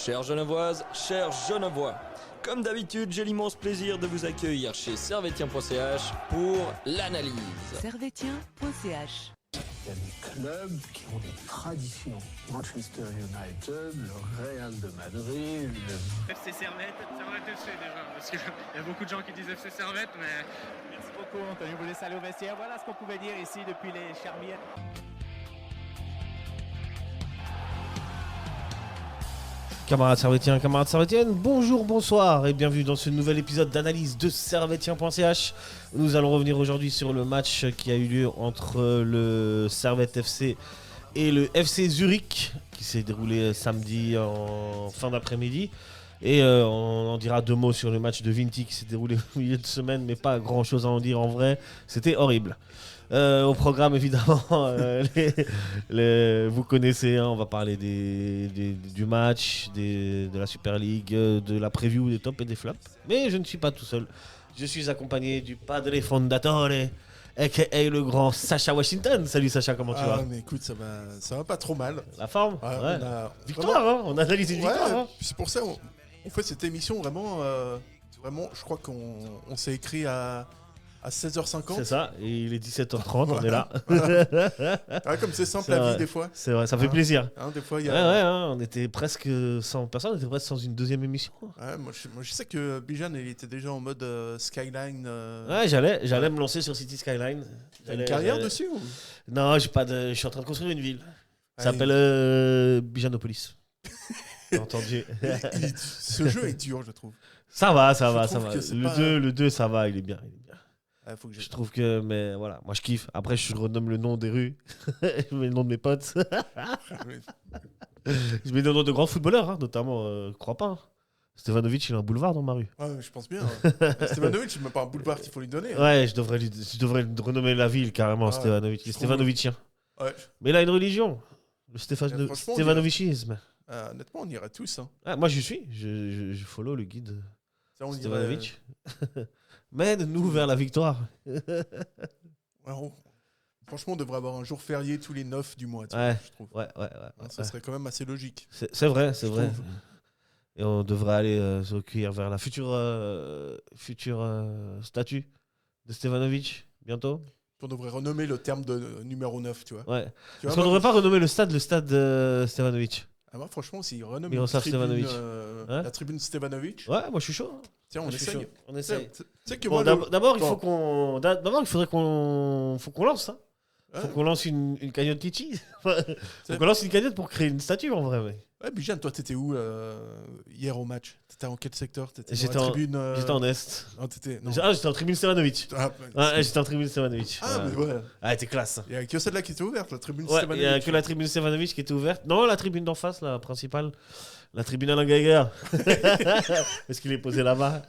Chères Genevoises, chers Genevois, comme d'habitude, j'ai l'immense plaisir de vous accueillir chez Servetien.ch pour l'analyse. Servetien.ch. Il y a des clubs qui ont des traditions. Manchester United, le Real de Madrid, FC Servette FC déjà, parce qu'il y a beaucoup de gens qui disent FC Servette, mais... Merci beaucoup Anthony, vous laissez aller au vestiaire. Voilà ce qu'on pouvait dire ici depuis les Charmières. Camarades Servetiens, camarades Servetiennes, bonjour, bonsoir et bienvenue dans ce nouvel épisode d'analyse de Servetien.ch. Nous allons revenir aujourd'hui sur le match qui a eu lieu entre le Servette FC et le FC Zurich qui s'est déroulé samedi en fin d'après-midi. Et on en dira deux mots sur le match de Vinti qui s'est déroulé au milieu de semaine, mais pas grand chose à en dire en vrai, c'était horrible. Au programme évidemment, vous connaissez, hein, on va parler du match, de la Super League, de la preview des tops et des flops. Mais je ne suis pas tout seul, je suis accompagné du Padre Fondatore, a.k.a. le grand Sacha Washington. Salut Sacha, comment tu vas? Mais écoute, ça va pas trop mal. La forme, ouais. Ouais. Victoire, hein, on analyse une victoire. Hein. C'est pour ça on fait cette émission vraiment, je crois qu'on s'est écrit à 16h50. C'est ça, et il est 17h30, on est là. Comme c'est simple C'est la vrai. vie des fois. C'est vrai, ça fait plaisir. Des fois, il y a... Ouais, on était presque sans personne, on était presque sans une deuxième émission. Moi, je sais que Bijan il était déjà en mode Skyline. Ouais, j'allais me lancer sur City Skyline. T'as une carrière dessus ou... Non, je suis en train de construire une ville. Ça s'appelle Bijanopolis. T'as entendu? Ce jeu est dur, je trouve. Ça va. Le 2, ça va, il est bien. Faut que je trouve que, mais voilà, moi je kiffe. Après, je renomme le nom des rues, je mets le nom de mes potes. Je mets le nom de grands footballeurs, hein, notamment, crois pas. Hein. Stevanovic, il a un boulevard dans ma rue. Ouais, je pense bien. Stevanovic, c'est même pas un boulevard qu'il faut lui donner. Hein. Ouais, je devrais renommer la ville carrément, Stevanovic. Il est Stevanovicien. Ouais. Mais il a une religion, le Stevanovicisme. Honnêtement, on irait tous. Hein. Ah, moi, je suis. Je follow le guide Ça, Stevanovic. Mène-nous vers la victoire. Franchement, on devrait avoir un jour férié tous les 9 du mois. Je trouve. Ouais. Ça serait quand même assez logique. C'est vrai. Et on devrait aller se recueillir vers la future statue de Stevanovic bientôt. On devrait renommer le terme de numéro 9, tu vois. Ouais. Parce qu'on ne devrait pas renommer le stade Stevanovic. Moi, franchement, s'ils renomment la tribune Stevanovic. Ouais, moi je suis chaud. Tiens, on essaye. On essaye. Bon, d'abord, il faudrait qu'on lance. Hein. Ouais. Faut qu'on lance une cagnotte Litchi. Faut qu'on lance une cagnotte pour créer une statue en vrai. Ouais. Ouais, Bijan, toi, t'étais où hier au match? T'étais en quel secteur? J'étais en Est. Non, j'étais en tribune Stevanovic. J'étais en tribune Stevanovic. Mais ouais. Ah, t'es classe. Il y a que celle-là qui était ouverte, la tribune Stevanovic. Stevanovic. Il y a que la tribune Stevanovic qui était ouverte. Non, la tribune d'en face, la principale. La tribune Alain Geiger. Est-ce qu'il est posé là-bas?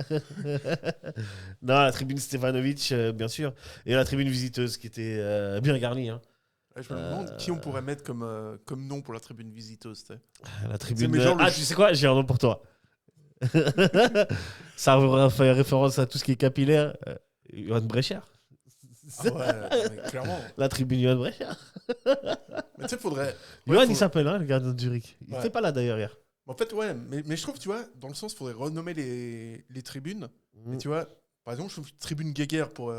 Non, la tribune Stevanovic, bien sûr. Et la tribune visiteuse qui était bien garnie. Hein. Je me demande qui on pourrait mettre comme nom pour la tribune visiteuse. La tribune... tu sais quoi? J'ai un nom pour toi. Ça fait référence à tout ce qui est capillaire. Johan Brecher. Clairement. La tribune Johan Brecher. Mais tu sais, faudrait... Johan, il s'appelle, le gardien de Zurich. Il n'était pas là d'ailleurs hier. En fait, mais je trouve, tu vois, dans le sens, il faudrait renommer les tribunes. Et tu vois, par exemple, je trouve tribune Geiger pour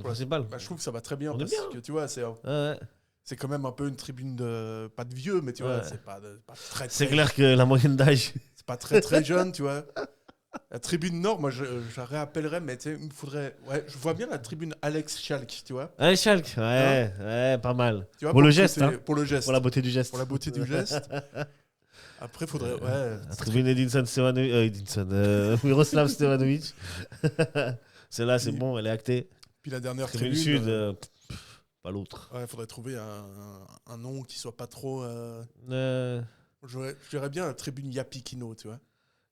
principale. Je trouve que ça va très bien parce que tu vois, c'est quand même un peu une tribune pas de vieux, mais tu vois, c'est pas très. C'est clair que la moyenne d'âge. C'est pas très jeune, tu vois. La tribune Nord, moi, je la réappellerais, mais tu sais, il faudrait. Ouais, je vois bien la tribune Alex Schalk, tu vois. Alex Schalk, ouais, pas mal. Tu vois, pour le geste, hein. Pour le geste. Pour la beauté du geste. Pour la beauté du geste. Après, il faudrait. La tribune Edinson Stevanovic. Miroslav Stevanovic. Celle-là, c'est bon, elle est actée. Puis la dernière tribune sud, pas l'autre. Ouais, il faudrait trouver un nom qui soit pas trop. Je dirais bien la tribune Yapikino, tu vois.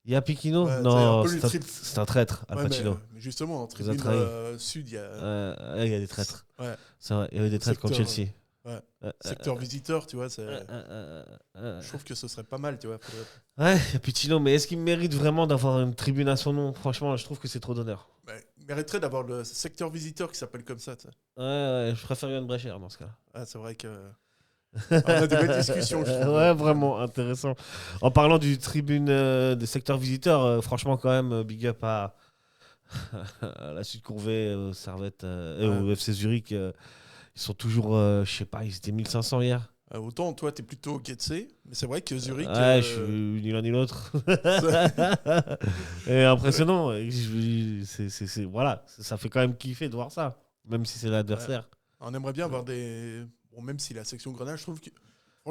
Yapikino? Non, c'est un traître, Al Pacino. Mais justement, en tribune sud, il y a des traîtres. Ouais. C'est vrai, il y avait des traîtres contre Chelsea. Ouais. Secteur visiteur, tu vois, je trouve que ce serait pas mal, tu vois. Ouais, Yapikino, mais est-ce qu'il mérite vraiment d'avoir une tribune à son nom? Franchement, je trouve que c'est trop d'honneur. Il mériterait d'avoir le secteur visiteur qui s'appelle comme ça, tu sais. Ouais, je préfère Johan Brecher dans ce cas. Ah, c'est vrai que... On a des belles discussions, je trouve. Ouais, vraiment intéressant. En parlant du tribune des secteurs visiteurs, franchement, quand même, big up à la Sud Courvet, au Servette, au FC Zurich. Ils sont toujours, je sais pas, ils étaient 1500 hier. Autant toi, t'es plutôt Getse, mais c'est vrai que Zurich. Ouais, je suis ni l'un ni l'autre. Et impressionnant. Voilà, ça fait quand même kiffer de voir ça, même si c'est l'adversaire. On aimerait bien avoir des. Bon, même si la section Grenade, je trouve que.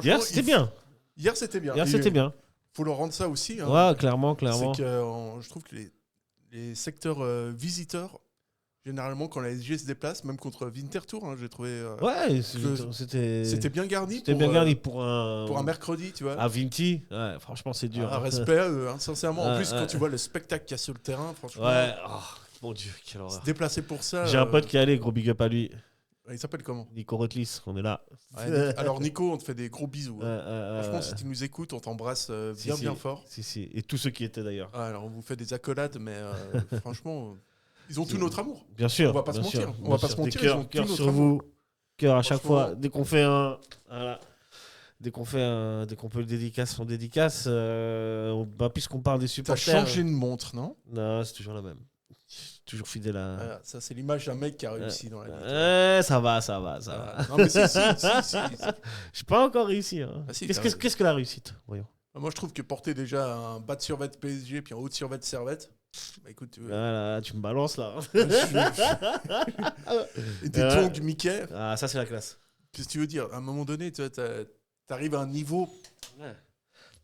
Hier, c'était bien. Hier, c'était bien. Hier, c'était bien. Faut leur rendre ça aussi. Hein. Ouais, clairement. C'est que je trouve que les secteurs visiteurs, généralement, quand la SG se déplace, même contre Winterthur, hein, j'ai trouvé. Ouais, c'était bien garni. C'était bien garni pour un mercredi, tu vois. À Vinti, ouais, franchement, c'est dur. Un respect, sincèrement. En plus, quand tu vois le spectacle qu'il y a sur le terrain, franchement. Ouais, mon Dieu, quelle horreur. Se déplacer pour ça. J'ai un pote qui est allé, gros big up à lui. Il s'appelle comment? Nico Rotlis, on est là. Ouais, alors Nico, on te fait des gros bisous. Franchement, si tu nous écoutes, on t'embrasse bien fort. Si. Et tous ceux qui étaient d'ailleurs. Alors on vous fait des accolades, mais franchement, ils ont tout notre amour. Bien sûr. On va pas se mentir. On va pas se mentir. Ils ont tout notre amour. Cœur à chaque fois. Dès qu'on fait dès qu'on peut le dédicace, on dédicace. Puisqu'on parle des supporters. T'as changé de montre, non? Non, c'est toujours la même. Toujours fidèle à. Voilà, ça, c'est l'image d'un mec qui a réussi dans la vie. Ça va. Non, mais si. J'ai pas encore réussi. Hein. Ah, si, qu'est-ce que la réussite? Voyons. Moi, je trouve que porter déjà un bas de survêt PSG puis un haut de survêt Servette. Bah écoute. Voilà, tu me balances là. Et des tongs Mickey. Ah, ça, c'est la classe. Qu'est-ce que tu veux dire? À un moment donné, t'arrives à un niveau.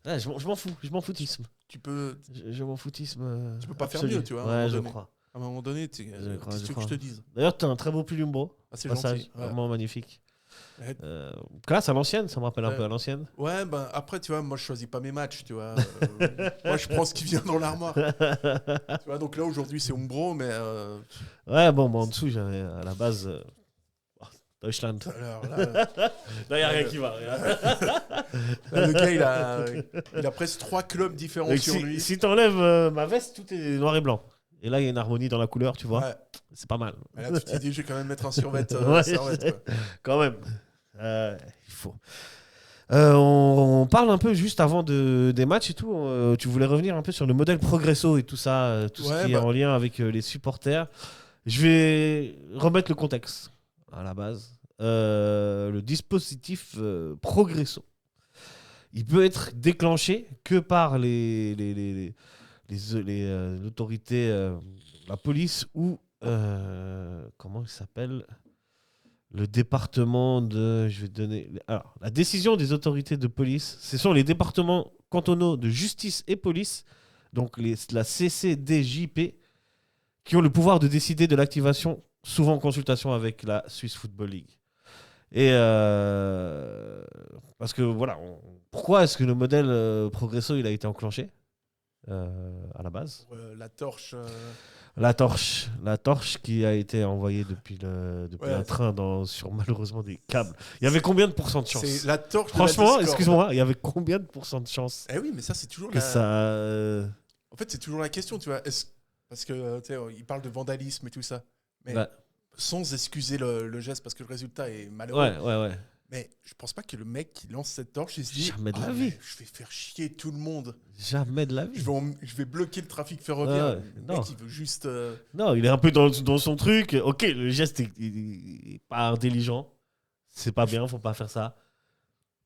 Ouais, je m'en fous. Je m'en foutisme. Tu peux. Je m'en foutisme. Tu peux pas faire mieux, tu vois. Ouais, je crois. À un moment donné, qu'est-ce que je te dise? D'ailleurs, tu as un très beau Pulumbro. Ah, c'est gentil. Vraiment magnifique. Classe à l'ancienne, ça me rappelle un peu à l'ancienne. Ouais, ben après, tu vois, moi je choisis pas mes matchs, tu vois. Moi je prends ce qui vient dans l'armoire. Tu vois, donc là aujourd'hui c'est Umbro, mais. Ouais, bon, en dessous, j'avais à la base. Deutschland. Alors là. Non, il n'y a rien qui va. Là, le gars, il a presque 3 clubs différents donc, sur lui. Si t'enlèves ma veste, tout est noir et blanc. Et là, il y a une harmonie dans la couleur, tu vois. Ouais. C'est pas mal. Et là, tu t'es dit, je vais quand même mettre un survêt. Quand même. Il faut. On parle un peu juste avant des matchs et tout. Tu voulais revenir un peu sur le modèle Progresso et tout ça, tout ce qui est en lien avec les supporters. Je vais remettre le contexte à la base. Le dispositif Progresso, il peut être déclenché que par les autorités, la police ou comment il s'appelle, le département de. Je vais donner. Alors, la décision des autorités de police, ce sont les départements cantonaux de justice et police, donc la CCDJP, qui ont le pouvoir de décider de l'activation, souvent en consultation avec la Swiss Football League. Et parce que voilà, pourquoi est-ce que le modèle Progresso il a été enclenché à la base? La torche. La torche qui a été envoyée depuis un train sur malheureusement des câbles. Il y avait combien de pourcents de chance? C'est la torche. Franchement, excuse-moi, il y avait combien de pourcents de chance? Eh oui, mais ça c'est toujours ça. En fait, c'est toujours la question, tu vois. Parce que tu sais, il parle de vandalisme et tout ça, mais sans excuser le geste parce que le résultat est malheureux. Ouais. Mais je pense pas que le mec qui lance cette torche, il se dit jamais de la vie. Je vais faire chier tout le monde. Jamais de la vie. Je vais bloquer le trafic ferroviaire. Le mec, il veut juste. Non, il est un peu dans son truc. Ok, le geste est pas intelligent. C'est pas bien, faut pas faire ça.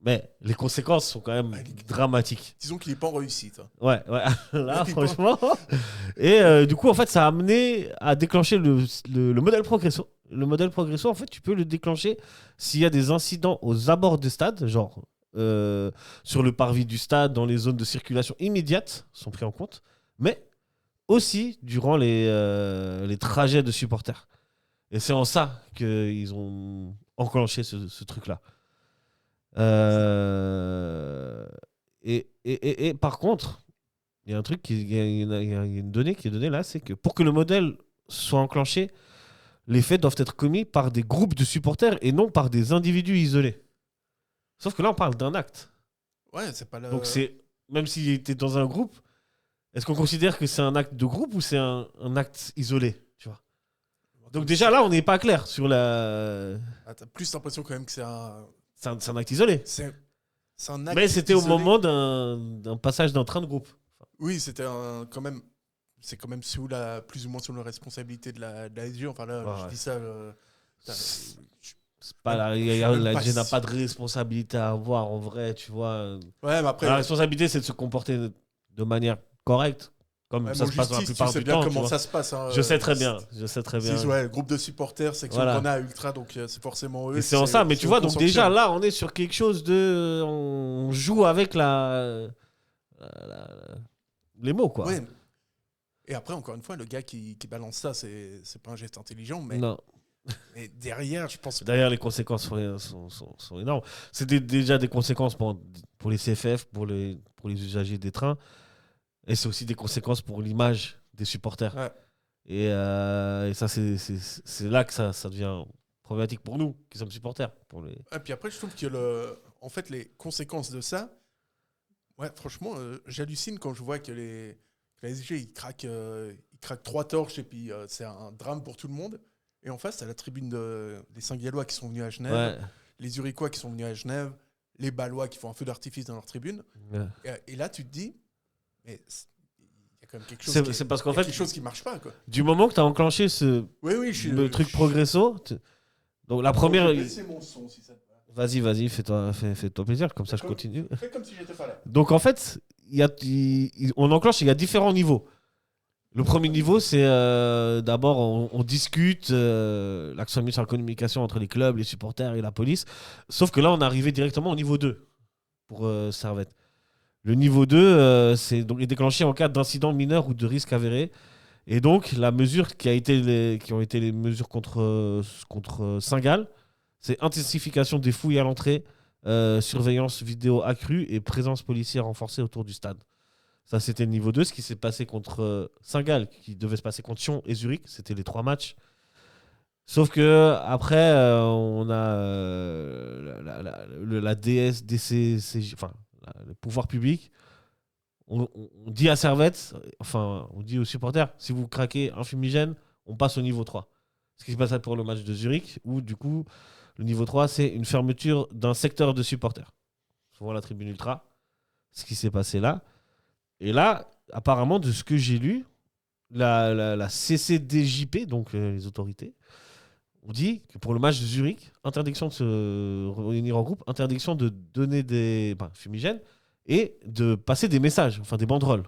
Mais les conséquences sont quand même dramatiques. Disons qu'il est pas en réussite. Ouais. Là, franchement. Et du coup, en fait, ça a amené à déclencher le modèle Progresso. Le modèle Progresso, en fait, tu peux le déclencher s'il y a des incidents aux abords du stade, genre sur le parvis du stade, dans les zones de circulation immédiate, sont pris en compte, mais aussi durant les trajets de supporters. Et c'est en ça qu'ils ont enclenché ce truc-là. Et par contre, il y a un truc, il y a une donnée qui est donnée là, c'est que pour que le modèle soit enclenché, les faits doivent être commis par des groupes de supporters et non par des individus isolés. Sauf que là, on parle d'un acte. Ouais, c'est pas le... Donc même s'il était dans un groupe, est-ce qu'on considère que c'est un acte de groupe ou c'est un acte isolé, tu vois? Donc déjà là, on n'est pas clair sur la... T'as plus l'impression quand même que c'est C'est un acte isolé. C'est un acte Mais c'était au isolé. moment d'un passage d'un train de groupe. Oui, c'était quand même. C'est quand même plus ou moins sous la responsabilité de la SG. Enfin là, Ouais, je ouais. dis ça. C'est pas la SG n'a pas de responsabilité à avoir en vrai, tu vois. Ouais, mais après. La responsabilité, c'est de se comporter de manière correcte, comme Ouais, ça bon, se passe dans la justice, plupart tu sais du bien temps. tu comment vois. ça se passe. Hein, Je sais très bien. Ouais, groupe de supporters, section Voilà. Grenat, Ultra, donc c'est forcément eux. Et c'est en ça, mais tu vois, eux qu'on donc déjà sanctionne. là, on est sur quelque chose de. On joue avec les mots, quoi. Ouais. Et après, encore une fois, le gars qui balance ça, c'est pas un geste intelligent, mais, Non. mais derrière, je pense. D'ailleurs, les conséquences sont énormes. C'est déjà des conséquences pour les CFF, pour les usagers des trains. Et c'est aussi des conséquences pour l'image des supporters. Ouais. Et ça, c'est là que ça devient problématique pour nous, qui sommes supporters. Et puis après, je trouve que en fait, les conséquences de ça, ouais, franchement, j'hallucine quand je vois que la SG, ils craquent 3 torches et puis c'est un drame pour tout le monde. Et en face, t'as la tribune des Saint-Gallois qui sont venus à Genève, Ouais. les Zurichois qui sont venus à Genève, les Ballois qui font un feu d'artifice dans leur tribune. Ouais. Et là, tu te dis, mais il y a quand même quelque chose, C'est parce qu'en il y a fait, quelque chose qui marche pas, quoi. du moment que tu as enclenché ce Oui, le truc progresso, donc la première. Je vais baisser mon son, si ça te va. Vas-y, fais-toi plaisir, comme ça je Comme- continue. Fais comme si j'étais pas là. Donc en fait, on enclenche, il y a différents niveaux. Le premier niveau, c'est d'abord on discute l'accent mis sur la communication entre les clubs, les supporters et la police. Sauf que là, on est arrivé directement au niveau 2 pour Servette. Le niveau 2, c'est donc est déclenché en cas d'incident mineur ou de risque avéré. Et donc, la mesure qui ont été les mesures contre Saint-Gall, c'est intensification des fouilles à l'entrée, surveillance vidéo accrue et présence policière renforcée autour du stade. Ça, c'était le niveau 2. Ce qui s'est passé contre Saint-Gall, qui devait se passer contre Sion et Zurich, c'était les 3 matchs. Sauf que après, on a la DSDCJ, enfin, le pouvoir public. On dit à Servette, enfin, on dit aux supporters, si vous craquez un fumigène, on passe au niveau 3. Ce qui se passe pour le match de Zurich, où du coup, le niveau 3, c'est une fermeture d'un secteur de supporters. Souvent la tribune ultra. Ce qui s'est passé là. Et là, apparemment, de ce que j'ai lu, la CCDJP, donc les autorités, on dit que pour le match de Zurich, interdiction de se réunir en groupe, interdiction de donner des fumigènes et de passer des messages, enfin des banderoles.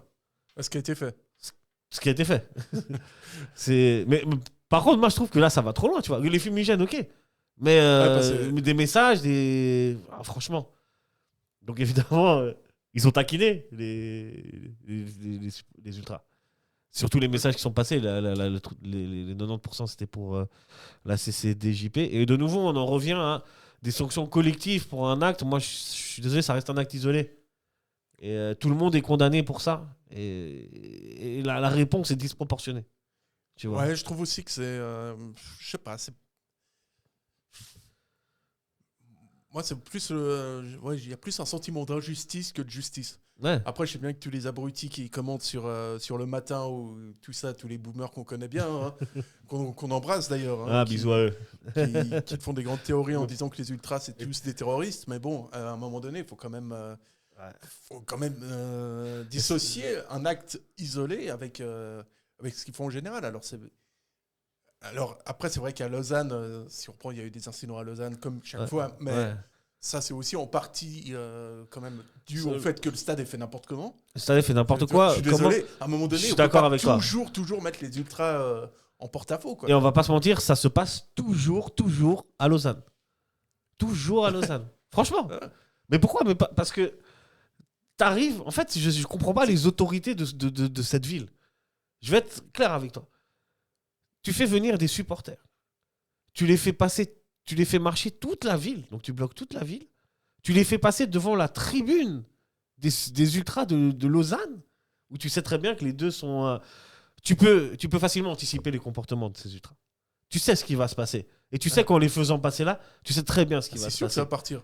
Ce qui a été fait. Ce qui a été fait. mais par contre, moi, je trouve que là, ça va trop loin, tu vois. Les fumigènes, ok. Mais, mais des messages, franchement. Donc évidemment, ils ont taquiné les ultras. Surtout les messages qui sont passés, les 90% c'était pour la CCDJP. Et de nouveau, on en revient à des sanctions collectives pour un acte. Moi, je suis désolé, ça reste un acte isolé. Et tout le monde est condamné pour ça. Et la réponse est disproportionnée. Tu vois. Ouais, je trouve aussi que c'est... je sais pas, c'est... Moi, c'est plus... il y a plus un sentiment d'injustice que de justice. Ouais. Après, je sais bien que tous les abrutis qui commentent sur le matin ou tout ça, tous les boomers qu'on connaît bien, hein, qu'on embrasse d'ailleurs. Hein, bisous à eux. qui font des grandes théories en disant que les ultras, c'est tous des terroristes. Mais bon, à un moment donné, il faut quand même... dissocier un acte isolé avec ce qu'ils font en général. Alors après, c'est vrai qu'à Lausanne, si on prend, il y a eu des incidents à Lausanne comme chaque fois, mais ça, c'est aussi en partie quand même dû au fait que le stade est fait n'importe comment. Le stade est fait n'importe quoi. Je suis désolé, à un moment donné, je suis on peut d'accord pas avec toi. toujours mettre les ultras en porte-à-faux. Quoi. Et on va pas se mentir, ça se passe toujours à Lausanne. Toujours à Lausanne. Franchement. Mais pourquoi ? Parce que t'arrives... En fait, je comprends pas les autorités de cette ville. Je vais être clair avec toi. Tu fais venir des supporters. Tu les fais marcher toute la ville. Donc tu bloques toute la ville. Tu les fais passer devant la tribune des ultras de Lausanne, où tu sais très bien que les deux sont... Tu peux facilement anticiper les comportements de ces ultras. Tu sais ce qui va se passer. Et tu sais qu'en les faisant passer là, tu sais très bien ce qui va se passer. C'est sûr que ça va partir.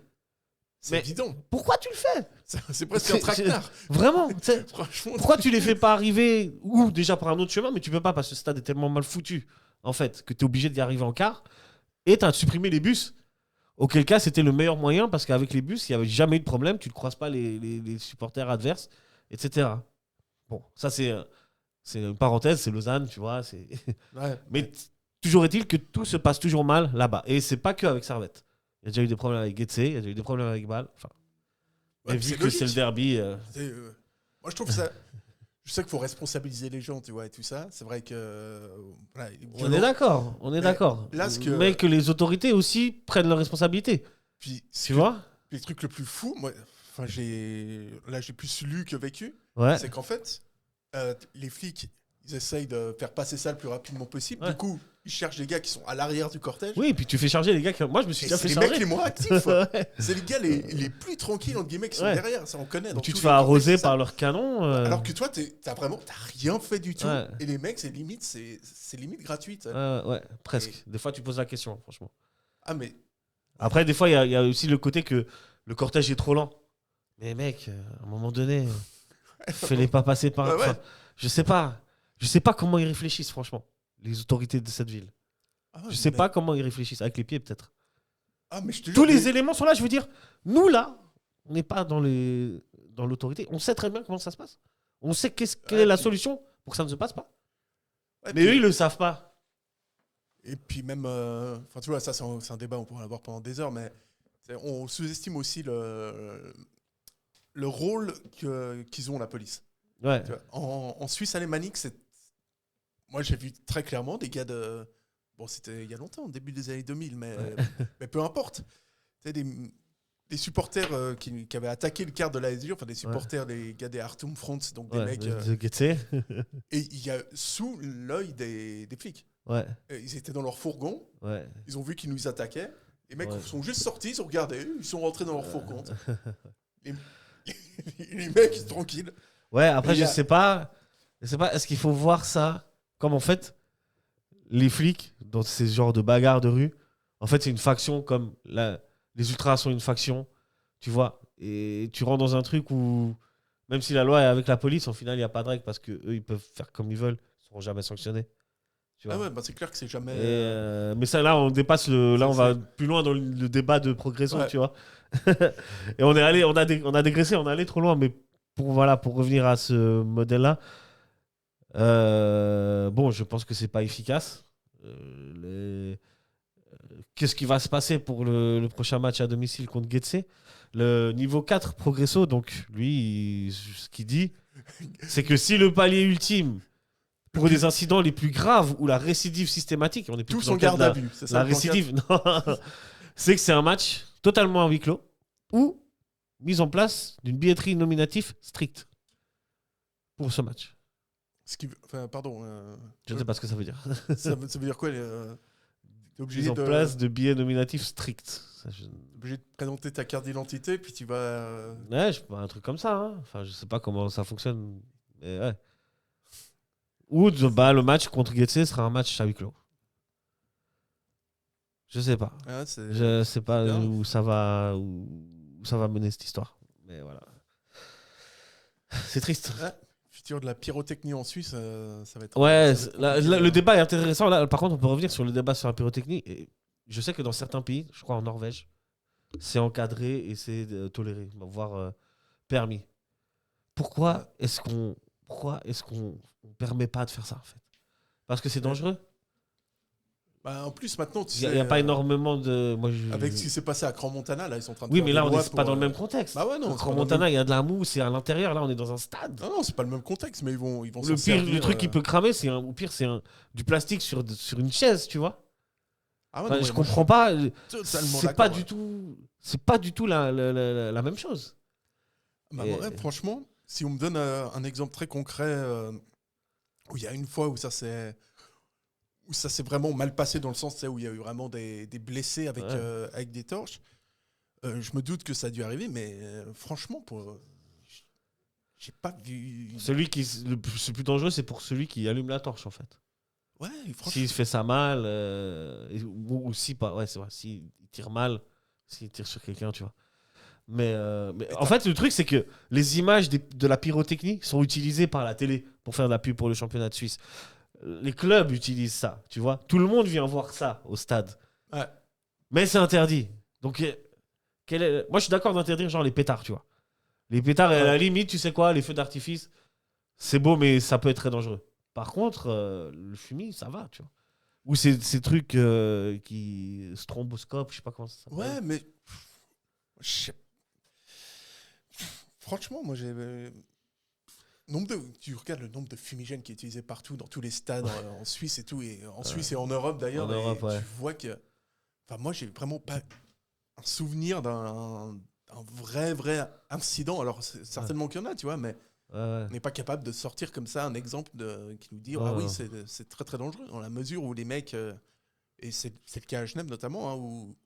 C'est évident. Pourquoi tu le fais ? C'est presque un traquenard. Vraiment. Franchement. Pourquoi tu les fais pas arriver ou déjà par un autre chemin, mais tu peux pas parce que ce stade est tellement mal foutu en fait que tu es obligé d'y arriver en quart et tu as supprimé les bus. Auquel cas, c'était le meilleur moyen parce qu'avec les bus, il n'y avait jamais eu de problème. Tu ne croises pas les supporters adverses, etc. Bon, ça, c'est une parenthèse, c'est Lausanne, tu vois. Ouais. Mais toujours est-il que tout se passe toujours mal là-bas. Et c'est pas que avec Servette. Il y a déjà eu des problèmes avec Getse, il y a déjà eu des problèmes avec Bâle. Enfin, Ouais, mais vu c'est que c'est le logique. derby. Moi, je trouve ça. Je sais qu'il faut responsabiliser les gens, tu vois, et tout ça. C'est vrai que. Voilà, il est On violent. est d'accord, on est Mais d'accord. là, ce que- Mais que les autorités aussi prennent leurs responsabilités. Puis, Tu vois? les trucs le plus fou, moi, enfin, j'ai plus lu que vécu, Ouais. c'est qu'en fait, les flics, ils essayent de faire passer ça le plus rapidement possible. Ouais. Du coup, ils cherchent des gars qui sont à l'arrière du cortège. Oui, et puis tu fais charger les gars. Moi, je me suis Et déjà c'est fait les mecs charger. les moins actifs. Ouais. C'est les gars les plus tranquilles, entre guillemets, qui sont Ouais. derrière. Ça, on connaît. Dans Tu te tous fais les cortèges, arroser c'est ça. par leur canon. Alors que toi, t'as rien fait du tout. Ouais. Et les mecs, c'est limite gratuit. Ouais, presque. Des fois, tu poses la question, franchement. Ah, mais Après, des fois, il y a aussi le côté que le cortège est trop lent. Mais mec, à un moment donné, fais-les pas passer par. Ouais, ouais. Enfin, je sais pas. Je sais pas comment ils réfléchissent, franchement, les autorités de cette ville. ah, Je sais mais- pas comment ils réfléchissent. Avec les pieds, peut-être. Ah, mais je te jure, Tous les mais- éléments sont là. Je veux dire, nous, là, on n'est pas dans l'autorité. On sait très bien comment ça se passe. On sait quelle Ouais, est la puis- solution pour que ça ne se passe pas. Ouais, Mais puis- eux, ils le savent pas. Et puis même, enfin tu vois, ça c'est un débat, on pourrait l'avoir pendant des heures, mais on sous-estime aussi le rôle qu'ils ont, la police. Ouais. Tu vois, en Suisse alémanique, moi j'ai vu très clairement des gars de... Bon, c'était il y a longtemps, au début des années 2000, mais peu importe. Tu sais, des supporters qui avaient attaqué le quart de la SU, enfin des supporters, des gars des Hartum Front, donc des Ouais, mecs... de Getse. et il y a sous l'œil des flics. Ouais, Ils étaient dans leur fourgon, ouais. ils ont vu qu'ils nous attaquaient. Les mecs Ouais. sont juste sortis, ils ont regardé, ils sont rentrés dans leur fourgon. les mecs, tranquilles. Ouais, après, Mais il y je a- sais pas. Je sais pas, est-ce qu'il faut voir ça comme en fait, les flics, dans ces genres de bagarres de rue, en fait, c'est une faction comme les ultras sont une faction, tu vois. Et tu rentres dans un truc où, même si la loi est avec la police, au final, il n'y a pas de règle parce qu'eux, ils peuvent faire comme ils veulent, ils ne seront jamais sanctionnés. Tu vois. Ah ouais, bah c'est clair que c'est jamais. Mais ça, là, on dépasse là, on va c'est- plus loin dans le débat de progression, Ouais. tu vois. Et on a dégraissé, on est allé trop loin, mais pour revenir à ce modèle-là, bon, je pense que c'est pas efficace. Qu'est-ce qui va se passer pour le prochain match à domicile contre Getse? Le niveau 4 Progresso, donc lui, ce qu'il dit, c'est que si le palier ultime pour des incidents les plus graves ou la récidive systématique, on est plus Tous dans en le cas garde de à vue. C'est ça la le plan récidive, non, c'est que c'est un match totalement à huis clos ou mise en place d'une billetterie nominative stricte pour ce match. Enfin, pardon. Je ne sais pas ce que ça veut dire. ça veut dire quoi T'es obligé Mise en de, place de billets nominatifs stricts. Ça, obligé de présenter ta carte d'identité, puis tu vas. Ouais, un truc comme ça. Hein. Enfin, je sais pas comment ça fonctionne. Mais ouais. Ou le match contre Getse sera un match à huis clos. Je sais pas. Ah, c'est- Je sais pas bien. où ça va mener cette histoire. Mais voilà. C'est triste. Futur de la pyrotechnie en Suisse, ça va être. Ouais, ça va être compliqué. le débat est intéressant. Là, par contre, on peut revenir sur le débat sur la pyrotechnie. Et je sais que dans certains pays, je crois en Norvège, c'est encadré et c'est toléré, voire permis. Pourquoi est-ce qu'on permet pas de faire ça en fait? Parce que c'est dangereux. Bah, en plus, maintenant, tu Il n'y sais, a pas énormément de. Moi, Avec ce qui s'est passé à Grand Montana, là, ils sont en train de Oui, faire mais des là, on lois n'est pas pour, dans le même contexte. Bah ouais, non, Au c'est Grand pas dans le Montana, il y a de la mousse, c'est à l'intérieur. Là, on est dans un stade. Non, c'est pas le même contexte, mais ils vont Le s'en pire, servir, le truc qui peut cramer, c'est au pire, c'est du plastique sur une chaise, tu vois. Ah ouais, Enfin, non, je mais moi, comprends pas. totalement C'est pas d'accord, du ouais. tout. C'est pas du tout la même chose. Bah, Et- ouais, franchement, si on me donne un exemple très concret où il y a une fois où ça s'est vraiment mal passé dans le sens, tu sais, où il y a eu vraiment des blessés avec, Ouais. avec des torches, je me doute que ça a dû arriver, mais franchement, j'ai pas vu. Le plus dangereux, c'est pour celui qui allume la torche, en fait. Ouais, franchement. S'il se fait ça mal, ou si pas, ouais, c'est vrai, s'il tire mal, s'il tire sur quelqu'un, tu vois. Mais en fait, le truc, c'est que les images de la pyrotechnie sont utilisées par la télé pour faire de la pub pour le championnat de Suisse. Les clubs utilisent ça, tu vois. Tout le monde vient voir ça au stade. Ouais. Mais c'est interdit. Donc, moi, je suis d'accord d'interdire genre les pétards, tu vois. Les pétards, à la limite, tu sais quoi, les feux d'artifice, c'est beau, mais ça peut être très dangereux. Par contre, le fumier, ça va, tu vois. Ou ces trucs qui... stromboscope, je sais pas comment ça s'appelle. Ouais, mais... Franchement, moi, j'ai... Tu regardes le nombre de fumigènes qui est utilisé partout, dans tous les stades, en Suisse et tout, et en Suisse et en Europe d'ailleurs. En Europe, ouais. Tu vois que... Enfin, moi, j'ai vraiment pas un souvenir d'un vrai incident. Alors, certainement qu'il y en a, tu vois, mais on n'est pas capable de sortir comme ça un exemple qui nous dit ah oui, c'est très très dangereux, dans la mesure où les mecs, et c'est le cas à Genève notamment, hein, où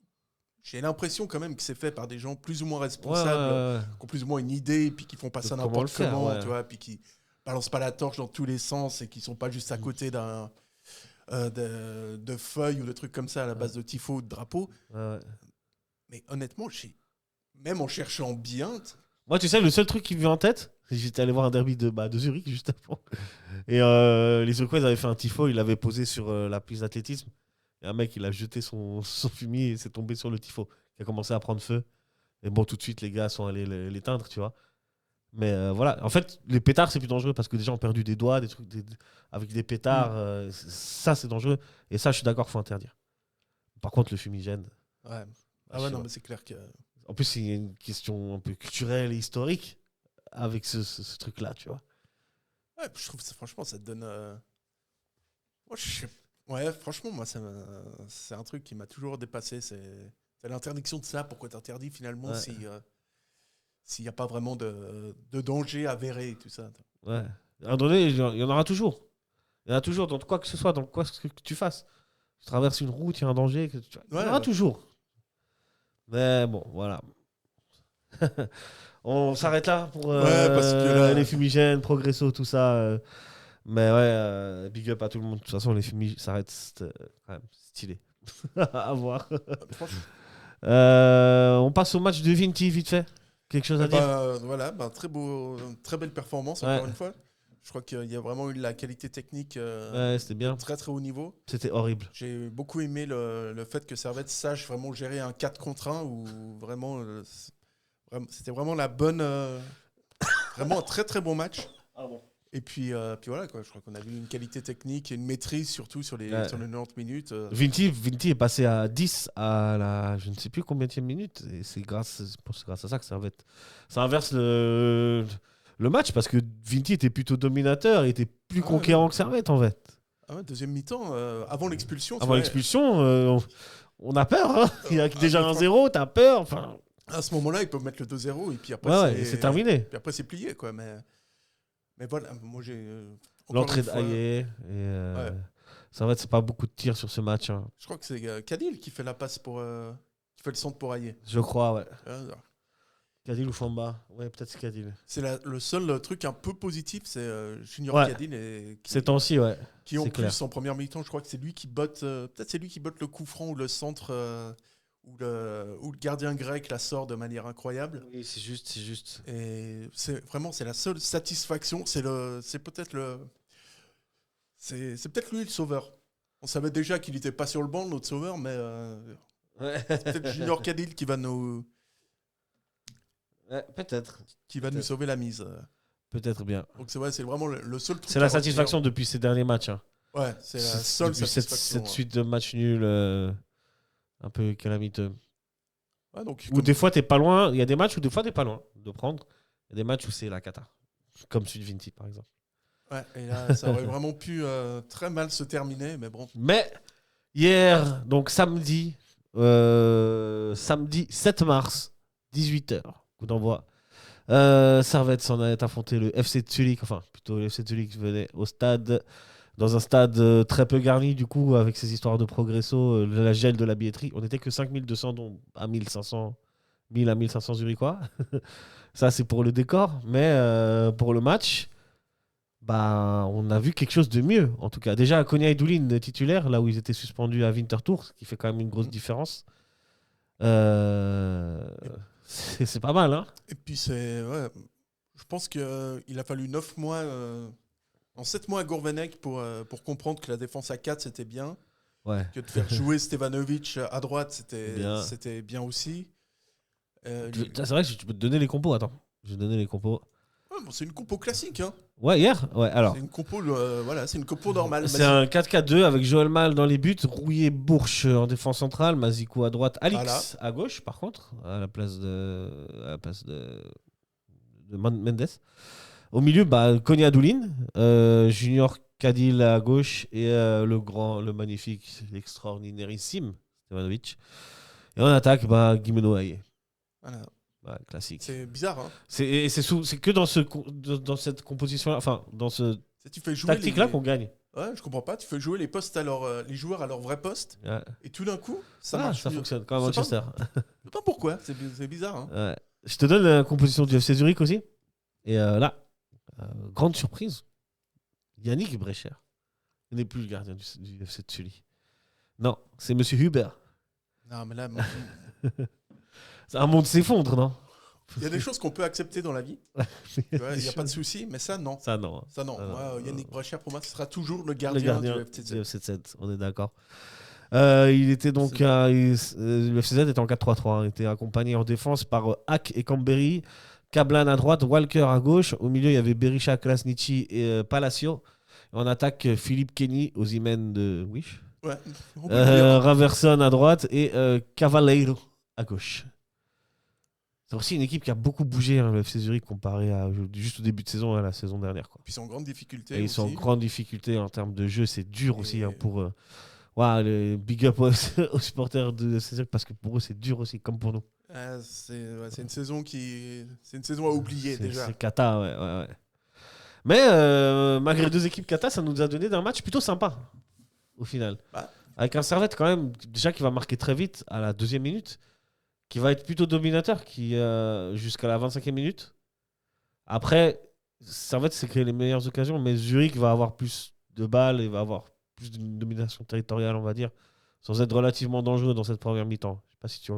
j'ai l'impression quand même que c'est fait par des gens plus ou moins responsables, qui ont plus ou moins une idée, puis qui font pas ça n'importe comment, tu vois, puis qui balancent pas la torche dans tous les sens et qui sont pas juste à côté de feuilles ou de trucs comme ça à la base de tifo ou de drapeaux. Mais honnêtement, même en cherchant bien... Moi, tu sais, le seul truc qui me vient en tête, c'est que j'étais allé voir un derby de Zurich juste avant. Et les Zurichois avaient fait un tifo, il l'avait posé sur la piste d'athlétisme. Et un mec, il a jeté son fumier et c'est tombé sur le tifo, qui a commencé à prendre feu. Et bon, tout de suite, les gars sont allés l'éteindre, tu vois. Mais voilà, en fait, les pétards, c'est plus dangereux parce que des gens ont perdu des doigts, des trucs avec des pétards. Ça, c'est dangereux. Et ça, je suis d'accord, il faut interdire. Par contre, le fumigène... Ouais. Ah ouais, non, mais c'est clair que... En plus, il y a une question un peu culturelle et historique avec ce truc-là, tu vois. Ouais, je trouve que franchement, ça te donne... Ouais, franchement, moi, c'est un truc qui m'a toujours dépassé. C'est l'interdiction de ça. Pourquoi t'interdis finalement s'il n'y a pas vraiment de danger avéré et tout ça. Ouais. À un moment donné, il y en aura toujours. Il y en a toujours dans quoi que ce soit, dans quoi que tu fasses. Tu traverses une route, il y a un danger. Il y en aura toujours. Mais bon, voilà. On s'arrête là pour parce que là... les fumigènes, Progresso, tout ça. Mais ouais, big up à tout le monde. De toute façon, les fumigènes, ça reste quand même stylé. À voir. On passe au match de Vinti, vite fait. Quelque chose à dire Voilà, très belle performance, encore une fois. Je crois qu'il y a vraiment eu de la qualité technique c'était bien. Très très haut niveau. C'était horrible. J'ai beaucoup aimé le fait que Servette sache vraiment gérer un 4 contre 1 où vraiment c'était vraiment la bonne vraiment un très très bon match. Ah bon. Et puis voilà quoi, je crois qu'on a vu une qualité technique et une maîtrise surtout sur les 90 minutes. Vinti est passé à 10 à la je ne sais plus combien de minute et c'est grâce à ça que Servette ça inverse le match parce que Vinti était plutôt dominateur, il était plus conquérant que Servette en fait. Ah ouais, deuxième mi-temps, avant l'expulsion. Avant l'expulsion, on a peur. Hein. Il y a déjà 1-0, t'as peur. Enfin... À ce moment-là, ils peuvent mettre le 2-0 et puis après, c'est terminé. Puis après, c'est plié. Quoi. Mais voilà, moi j'ai. L'entrée d'Aillé. Servette, c'est pas beaucoup de tirs sur ce match. Hein. Je crois que c'est Cadil qui fait la passe qui fait le centre pour Aillé. Je crois, ouais. Cadil ou Famba. Ouais, peut-être c'est Cadil. C'est le seul truc un peu positif, c'est Junior Cadil. Ces temps-ci, ouais. Qui en plus, en première mi-temps, je crois que c'est lui qui botte. Peut-être c'est lui qui botte le coup franc ou le centre où le gardien grec la sort de manière incroyable. Oui, c'est juste. Et c'est la seule satisfaction. C'est peut-être lui le sauveur. On savait déjà qu'il n'était pas sur le banc, notre sauveur, mais c'est peut-être Junior Cadil qui va nous. Peut-être. Qui va nous sauver la mise. Peut-être bien. Donc c'est vraiment le seul truc. C'est la satisfaction depuis ces derniers matchs. Hein. Ouais, c'est la seule satisfaction. Cette suite de matchs nuls un peu calamiteux. Ouais, donc, ou des fois t'es pas loin. Il y a des matchs où des fois t'es pas loin de prendre. Il y a des matchs où c'est la cata. Comme celui de Vinti par exemple. Ouais, et là ça aurait vraiment pu très mal se terminer, mais bon. Mais hier, donc samedi 7 mars, 18h. Coup d'envoi. Servette s'en est affronté le FC Zurich, enfin plutôt le FC Zurich venait au stade, dans un stade très peu garni du coup avec ces histoires de Progresso, la gel de la billetterie. On n'était que 5200 dont à 1500 1000 à 1500 Zurichois. Ça c'est pour le décor, mais pour le match, bah on a vu quelque chose de mieux en tout cas. Déjà Konya et Doulin titulaire là où ils étaient suspendus à Winterthur, ce qui fait quand même une grosse différence. C'est pas mal, hein. Et puis je pense qu'il a fallu 9 mois, en 7 mois à Gourvenec pour comprendre que la défense à 4 c'était bien. Ouais. Que de faire jouer Stevanovic à droite, Bien. c'était bien aussi. C'est vrai que tu peux te donner les compos. Attends, je vais te donner les compos. Ouais, bon, c'est une compo classique. Hein. Ouais, hier. Ouais, alors. C'est une compo, voilà, c'est une compo normale. C'est un 4-4-2 avec Joël Mal dans les buts, Rouillé Bourche en défense centrale, Mazikou à droite, Alix à gauche par contre, à la place de Mendes. Au milieu, Konya Adoulin, Junior Kadil à gauche et le magnifique, l'extraordinairissime Stevanovic. Et en attaque, Guimeno Aye. Voilà. Ouais, classique. C'est bizarre. Hein. C'est que dans cette composition-là, enfin, dans ce Tu fais jouer tactique-là qu'on gagne. Ouais, je comprends pas. Tu fais jouer les les joueurs à leur vrai poste. Ouais. Et tout d'un coup, ça marche. Ça mieux. fonctionne, comme à Je sais Manchester. Je sais pas pourquoi. C'est bizarre. Hein. Ouais. Je te donne la composition du FC Zurich aussi. Et là, grande surprise, Yannick Brecher. Il n'est plus le gardien du FC de Sully. Non, c'est Monsieur Hubert. Non, mais là, Un monde s'effondre, non? il y a des choses qu'on peut accepter dans la vie. Il n'y a pas de souci, mais ça, non. Ça, non. Ça, non. Moi, Yannick Brecher, pour moi, ce sera toujours le Le gardien gardien du FCZ. du FC7, on est d'accord. Il était donc le FCZ était en 4-3-3. Il était accompagné en défense par Hack et Camberi, Kablan à droite, Walker à gauche. Au milieu, il y avait Berisha, Krasniqi et Palacio. En attaque, Philippe Kenny, Osimhen de Wish. Ouais. On peut le dire. Raverson à droite et Cavaleiro à gauche. C'est aussi une équipe qui a beaucoup bougé, le FC Zurich, comparé à juste au début de saison, à la saison dernière. Quoi. Puis ils sont en grande difficulté. Et ils sont en aussi. grande difficulté en termes de jeu. C'est dur aussi pour les big up aux supporters de FC Zurich parce que pour eux, c'est dur aussi, comme pour nous. C'est une saison c'est une saison à oublier déjà. C'est cata, ouais. Mais malgré deux équipes cata, ça nous a donné un match plutôt sympa au final. Avec un Servette quand même, déjà qui va marquer très vite à la 2e minute, qui va être plutôt dominateur jusqu'à la 25e minute. Après, Servette s'est créé les meilleures occasions, mais Zurich va avoir plus de balles et va avoir plus d'une domination territoriale, on va dire, sans être relativement dangereux dans cette première mi-temps. Je sais pas si tu...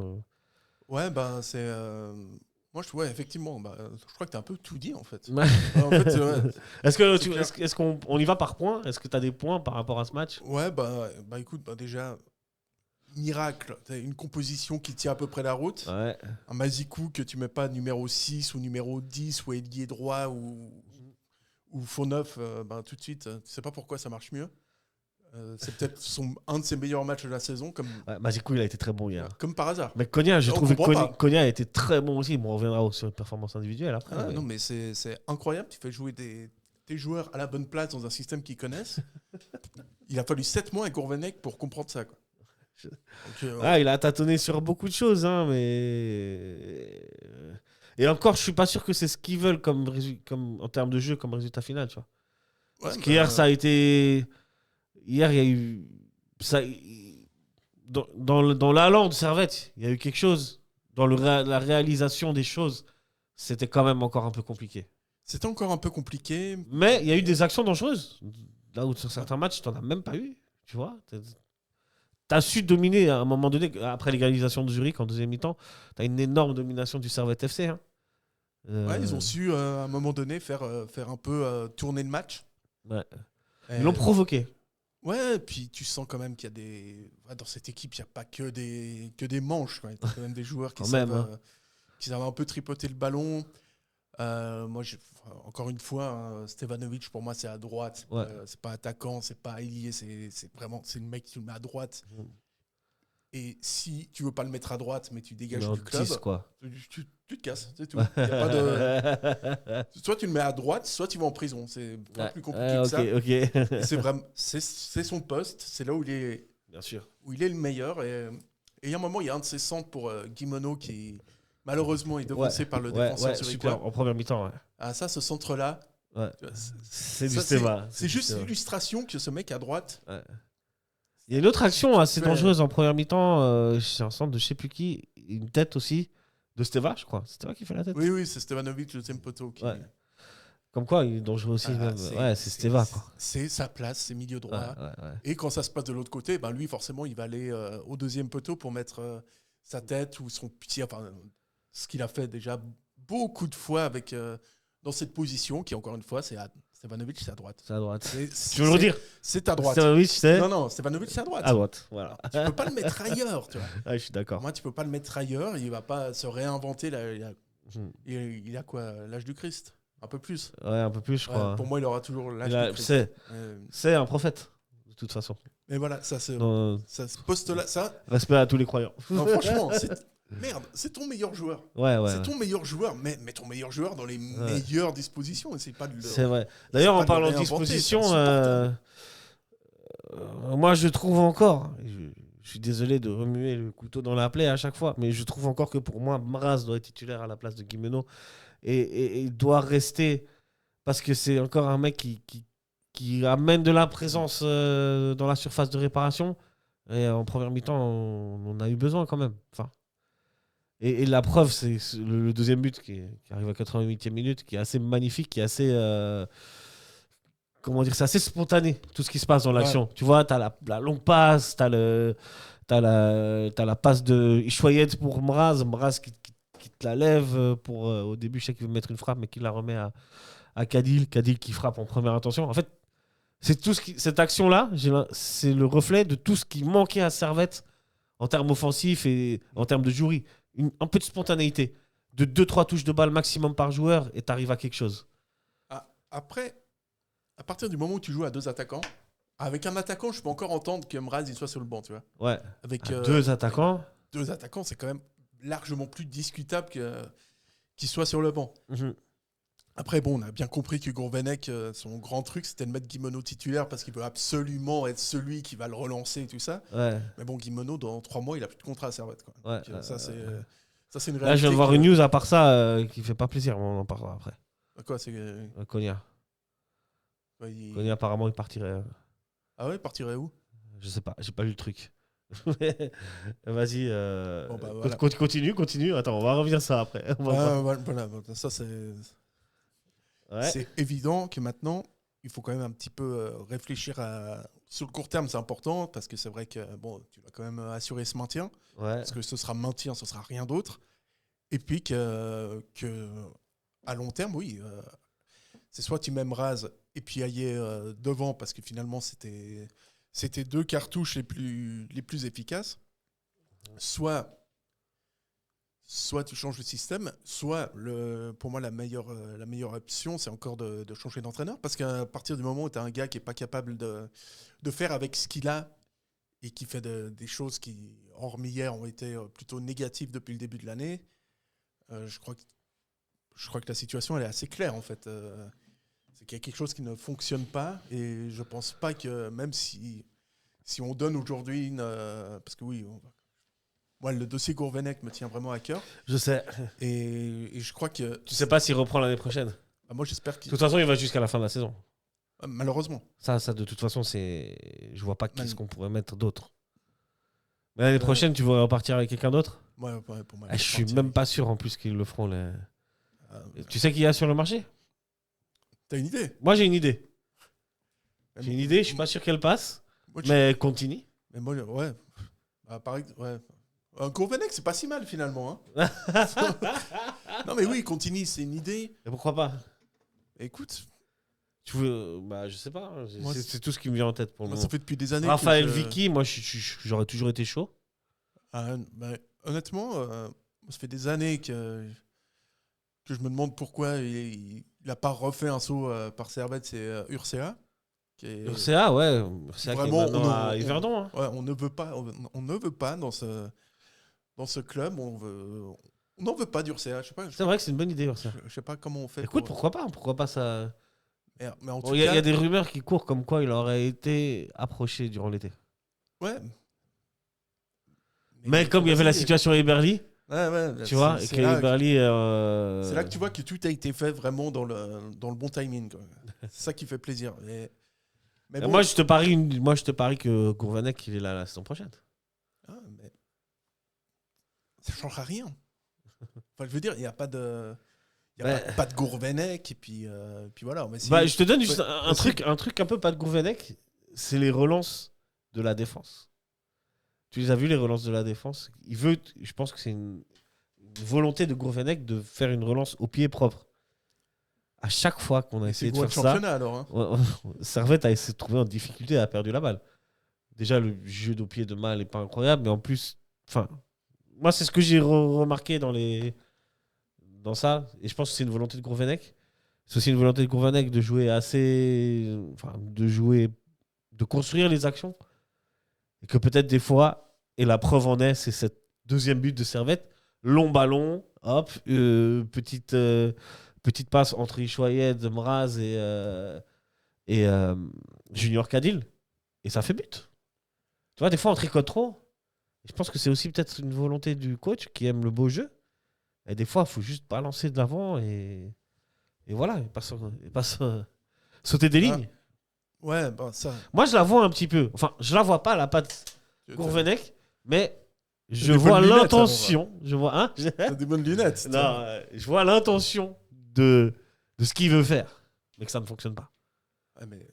Ouais, c'est... Moi, effectivement, je crois que tu as un peu tout dit, en fait. Ouais. En fait, ouais. Est-ce qu'on y va par points? Est-ce que tu as des points par rapport à ce match? Ouais, écoute, déjà, miracle. Tu as une composition qui tient à peu près la route. Ouais. Un Mazikou que tu mets pas numéro 6 ou numéro 10 ou ailier droit ou faux neuf, tout de suite, tu sais pas pourquoi ça marche mieux. C'est peut-être un de ses meilleurs matchs de la saison. Mazikou, il a été très bon hier. Comme par hasard. Mais Konya, j'ai trouvé que Konya a été très bon aussi. Bon, on reviendra sur les performances individuelles après. Non, mais c'est incroyable. Tu fais jouer tes joueurs à la bonne place dans un système qu'ils connaissent. Il a fallu 7 mois à Gourvenec pour comprendre ça. Quoi. Donc, il a tâtonné sur beaucoup de choses, hein, mais... Et encore, je suis pas sûr que c'est ce qu'ils veulent comme en termes de jeu, comme résultat final. Tu vois. Parce qu'hier, ça a été... Hier, il y a eu... Dans l'allant de Servette, il y a eu quelque chose. Dans la réalisation des choses, c'était quand même encore un peu compliqué. C'était encore un peu compliqué. Mais il y a eu des actions dangereuses. Là où sur certains matchs, tu n'en as même pas eu. Tu vois, tu as su dominer à un moment donné, après l'égalisation de Zurich en 2e mi-temps, tu as une énorme domination du Servette FC. Hein. Ils ont su à un moment donné faire un peu tourner le match. Ouais. Ils l'ont provoqué. Ouais, puis tu sens quand même qu'il y a des... Dans cette équipe, il n'y a pas que des manches. Il y a quand même des joueurs qui savent un peu tripoter le ballon. Moi, encore une fois, Stevanovic, pour moi, c'est à droite. Ouais. C'est pas attaquant, c'est pas ailier. C'est le mec qui le met à droite. Et si tu veux pas le mettre à droite, mais tu dégages du club, 10, quoi. Tu te casses, c'est tout. Y a pas de... Soit tu le mets à droite, soit tu vas en prison. C'est pas plus compliqué que ça. Okay. C'est vraiment, c'est son poste, c'est là où il est, bien sûr, où il est le meilleur. Et il y a un moment, il y a un de ses centres pour Guimeno qui malheureusement est devancé par le défenseur zurichois. Super, en première mi-temps. Ouais. Ah ça, ce centre-là, c'est du Steva. C'est juste l'illustration que ce mec à droite. Ouais. Il y a une autre action assez dangereuse en première mi-temps, c'est un centre de je sais plus qui, une tête aussi de Steva, je crois. C'est Steva qui fait la tête. Oui, c'est Stevanovic, le deuxième poteau. Ouais. Comme quoi, il est dangereux aussi. C'est Steva. C'est sa place, c'est milieu droit. Ouais. Et quand ça se passe de l'autre côté, lui, forcément, il va aller au deuxième poteau pour mettre sa tête ou son pied. Enfin, ce qu'il a fait déjà beaucoup de fois avec dans cette position qui, encore une fois, Stevanovic, c'est à droite. C'est à droite. C'est- Tu veux le redire? C'est à droite. Stevanovic, c'est Non, Stevanovic, c'est à droite. à droite. Voilà. Tu peux pas le mettre ailleurs, tu vois. Ah, je suis d'accord. Moi, tu peux pas le mettre ailleurs. Il va pas se réinventer. Là, Hmm. il a quoi? L'âge du Christ? Un peu plus. Ouais, un peu plus, je Ouais, crois. pour moi, il aura toujours l'âge Il a- du Christ. Euh, C'est un prophète, de toute façon. mais voilà, ça, ce poste-là, ça. Respect à tous les croyants. Non, franchement, merde, c'est ton meilleur joueur. Ouais. C'est ton meilleur joueur, mais ton meilleur joueur dans les meilleures dispositions. C'est pas de le- C'est vrai. D'ailleurs, pas en de parlant de réinventer, disposition, c'est insupportable. moi je trouve encore, je suis désolé de remuer le couteau dans la plaie à chaque fois, mais je trouve encore que pour moi, Mraz doit être titulaire à la place de Guimeno et il doit rester parce que c'est encore un mec qui amène de la présence dans la surface de réparation. Et en première mi-temps, on a eu besoin quand même. Enfin, et la preuve, c'est le deuxième but qui arrive à 88e minute, qui est assez magnifique, qui est assez. Comment dire, c'est assez spontané, tout ce qui se passe dans l'action. Tu vois, t'as la longue passe, t'as la passe de Ishwayet pour Mraz qui te la lève pour. Au début, je sais qu'il veut mettre une frappe, mais qui la remet à Cadil qui frappe en première intention. En fait, c'est cette action-là, c'est le reflet de tout ce qui manquait à Servette en termes offensifs et en termes de jury. Un peu de spontanéité, de 2-3 touches de balle maximum par joueur et t'arrives à quelque chose. Après, à partir du moment où tu joues à deux attaquants, avec un attaquant, je peux encore entendre que Mraz il soit sur le banc, tu vois. Ouais. Avec Deux attaquants. Deux attaquants, c'est quand même largement plus discutable qu'il soit sur le banc. Mhm. Après, bon, on a bien compris que Gourvenec, son grand truc, c'était de mettre Guimeno titulaire parce qu'il veut absolument être celui qui va le relancer et tout ça. Ouais. Mais bon, Guimeno, dans 3 mois, il a plus de contrat à Servette, quoi. Ouais, Donc, ça, c'est une réalité. Là, je viens de voir une news à part ça qui fait pas plaisir, mais on en parlera après. Quoi, c'est... Konya. Ouais, il- Konya, apparemment, il partirait. Ah ouais, il partirait où? Je sais pas, j'ai pas lu le truc. Vas-y, Bon, bah, voilà. continue. Attends, on va revenir ça après. On va Voilà, ça c'est... Ouais. C'est évident que maintenant, il faut quand même un petit peu réfléchir sur le court terme, c'est important, parce que c'est vrai que bon, tu vas quand même assurer ce maintien, Ouais. parce que ce sera maintien, ce sera rien d'autre. Et puis que à long terme, oui, c'est soit tu mets Mraz et puis Ayer devant, parce que finalement, c'était deux cartouches les plus efficaces, soit tu changes le système, soit pour moi la meilleure option, c'est encore de changer d'entraîneur, parce qu'à partir du moment où tu as un gars qui n'est pas capable de faire avec ce qu'il a et qui fait des choses qui, hormis hier, ont été plutôt négatives depuis le début de l'année, je crois que la situation elle est assez claire en fait. C'est qu'il y a quelque chose qui ne fonctionne pas, et je pense pas que même si on donne aujourd'hui parce que oui, moi le dossier Gourvenec me tient vraiment à cœur, Je sais. et je crois que Tu sais pas s'il reprend l'année prochaine. De moi j'espère qu'il toute façon, il va jusqu'à la fin de la saison. malheureusement. Ça, de toute façon, je vois pas qu'est-ce Man- qu'on pourrait mettre d'autre. Mais l'année prochaine, tu veux repartir avec quelqu'un d'autre? Ouais, pour moi, Je suis même pas sûr en plus qu'ils le feront. Tu sais qui y a sur le marché? T'as une idée? Moi, j'ai une idée. J'ai une idée, je suis pas sûr qu'elle passe. Moi, je- Mais continue. mais moi, ouais. Pareil, ouais. Un Gourvenec, c'est pas si mal finalement. Hein. Non mais oui, continue, c'est une idée. Et pourquoi pas? Écoute, Tu veux... Bah, je sais pas. Moi, C'est tout ce qui me vient en tête pour le moi, moment. ça fait depuis des années. Raphaël que Vicky, moi, j'aurais toujours été chaud. Honnêtement, ça fait des années que je me demande pourquoi il a pas refait un saut par Servette, c'est Urcea. Urcea, ouais. Urcea qui est Vraiment, maintenant à Yverdon. Hein. Ouais, on ne veut pas dans ce club, on n'en veut pas d'Urcea. Je sais pas, C'est vrai que c'est une bonne idée, Urcea. je sais pas comment on fait. Écoute, pourquoi pas ça... Mais en tout Il y cas, a des rumeurs qui courent comme quoi il aurait été approché durant l'été. ouais. Mais comme il y avait la situation à Eberly, ouais, tu vois, et que Eberly... c'est là que tu vois que tout a été fait vraiment dans le bon timing, quoi. C'est ça qui fait plaisir. Mais bon, Moi, je te parie que Gourvenec, il est là la saison prochaine. mais ça ne changera rien. Enfin, je veux dire, il n'y a pas de... Il n'y a pas de Gourvenec, et puis voilà. Mais Je te donne juste Ouais, un truc un peu pas de Gourvenec, c'est les relances de la défense. Tu les as vues, les relances de la défense? Je pense que c'est une volonté de Gourvenec de faire une relance au pied propre. à chaque fois qu'on a C'est essayé de gros faire de ça, championnat alors. Hein. Servette a essayé de trouver en difficulté, a perdu la balle. Déjà, le jeu de pied de Mal n'est pas incroyable, mais en plus, moi, c'est ce que j'ai remarqué dans ça, et je pense que c'est une volonté de Gourvenec. C'est aussi une volonté de Gourvenec de jouer de construire les actions, et que peut-être des fois, et la preuve en est, c'est cette deuxième but de Servette, long ballon, hop, petite passe entre Ishoyed, Mraz et Junior Cadil, et ça fait but. Tu vois, des fois, on tricote trop. Et je pense que c'est aussi peut-être une volonté du coach qui aime le beau jeu. Et des fois, il faut juste balancer de l'avant et voilà, et pas sauter des lignes. Ouais, bah ça. Moi, je la vois un petit peu. Enfin, je la vois pas, la patte Gourvenec, mais je des vois bonnes lunettes, l'intention. Je vois, hein T'as des bonnes lunettes. Non, je vois l'intention de ce qu'il veut faire, mais que ça ne fonctionne pas. Ouais, mais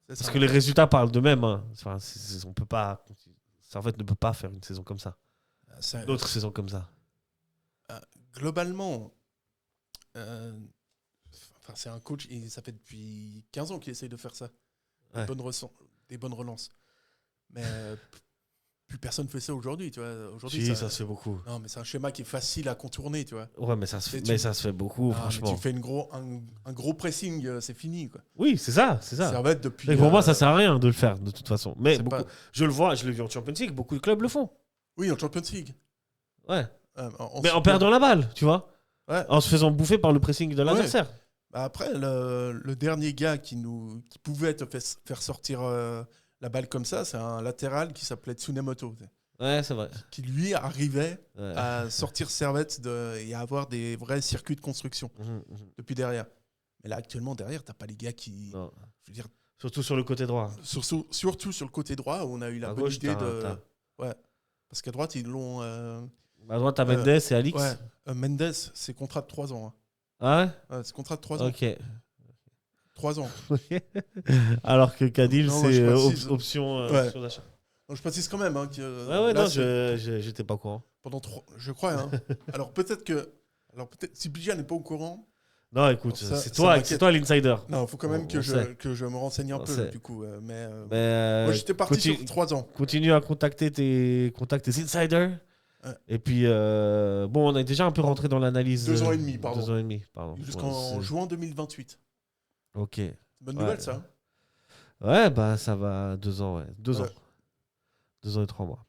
Parce que les résultats parlent d'eux-mêmes. Hein. Enfin, on peut pas. Servette ne peut pas faire une saison comme ça. D'autres saisons comme ça. Globalement, c'est un coach, et ça fait depuis 15 ans qu'il essaye de faire ça. Ouais. Des bonnes relances. Mais plus personne fait ça aujourd'hui, tu vois. Aujourd'hui, ça se fait beaucoup. Non, mais c'est un schéma qui est facile à contourner, tu vois. Ouais, mais ça se fait beaucoup, franchement. Tu fais un gros pressing, c'est fini, quoi. Oui, c'est ça. Servette depuis. Mais pour moi, ça sert à rien de le faire, de toute façon. Mais je l'ai vu en Champions League, beaucoup de clubs le font. Oui, en Champions League. Ouais. Mais en perdant la balle, tu vois. Ouais. En se faisant bouffer par le pressing de l'adversaire. Bah après, le dernier gars qui pouvait te faire sortir la balle comme ça, c'est un latéral qui s'appelait Tsunemoto. Ouais, c'est vrai. Qui lui arrivait à sortir Servette et à avoir des vrais circuits de construction depuis derrière. Mais là, actuellement, derrière, t'as pas les gars qui. Non. Je veux dire, surtout sur le côté droit. Surtout sur le côté droit, où on a eu la bonne idée de. Ouais. Parce qu'à droite, ils l'ont. À droite, t'as Mendes et Alix. Ouais. Mendes, c'est contrat de 3 ans. Hein. Ah ouais, c'est contrat de 3 ans. Ok. 3 ans. Alors que Cadil, c'est option d'achat. Donc je précise quand même. Hein, que, non, j'étais pas au courant. Je crois. Hein. Alors peut-être si Bija n'est pas au courant. Non, écoute, c'est toi l'insider. Non, il faut quand même que je me renseigne un peu, du coup. Mais moi, j'étais parti sur 3 ans. Continue à contacter tes insiders. Ouais. Et puis, on est déjà un peu rentré dans l'analyse. 2 ans et demi, pardon. 2 ans et demi, pardon. Jusqu'en juin 2028. Ok. Bonne nouvelle, ça. Ouais, bah ça va. 2 ans, ouais. 2 ans. 2 ans et 3 mois.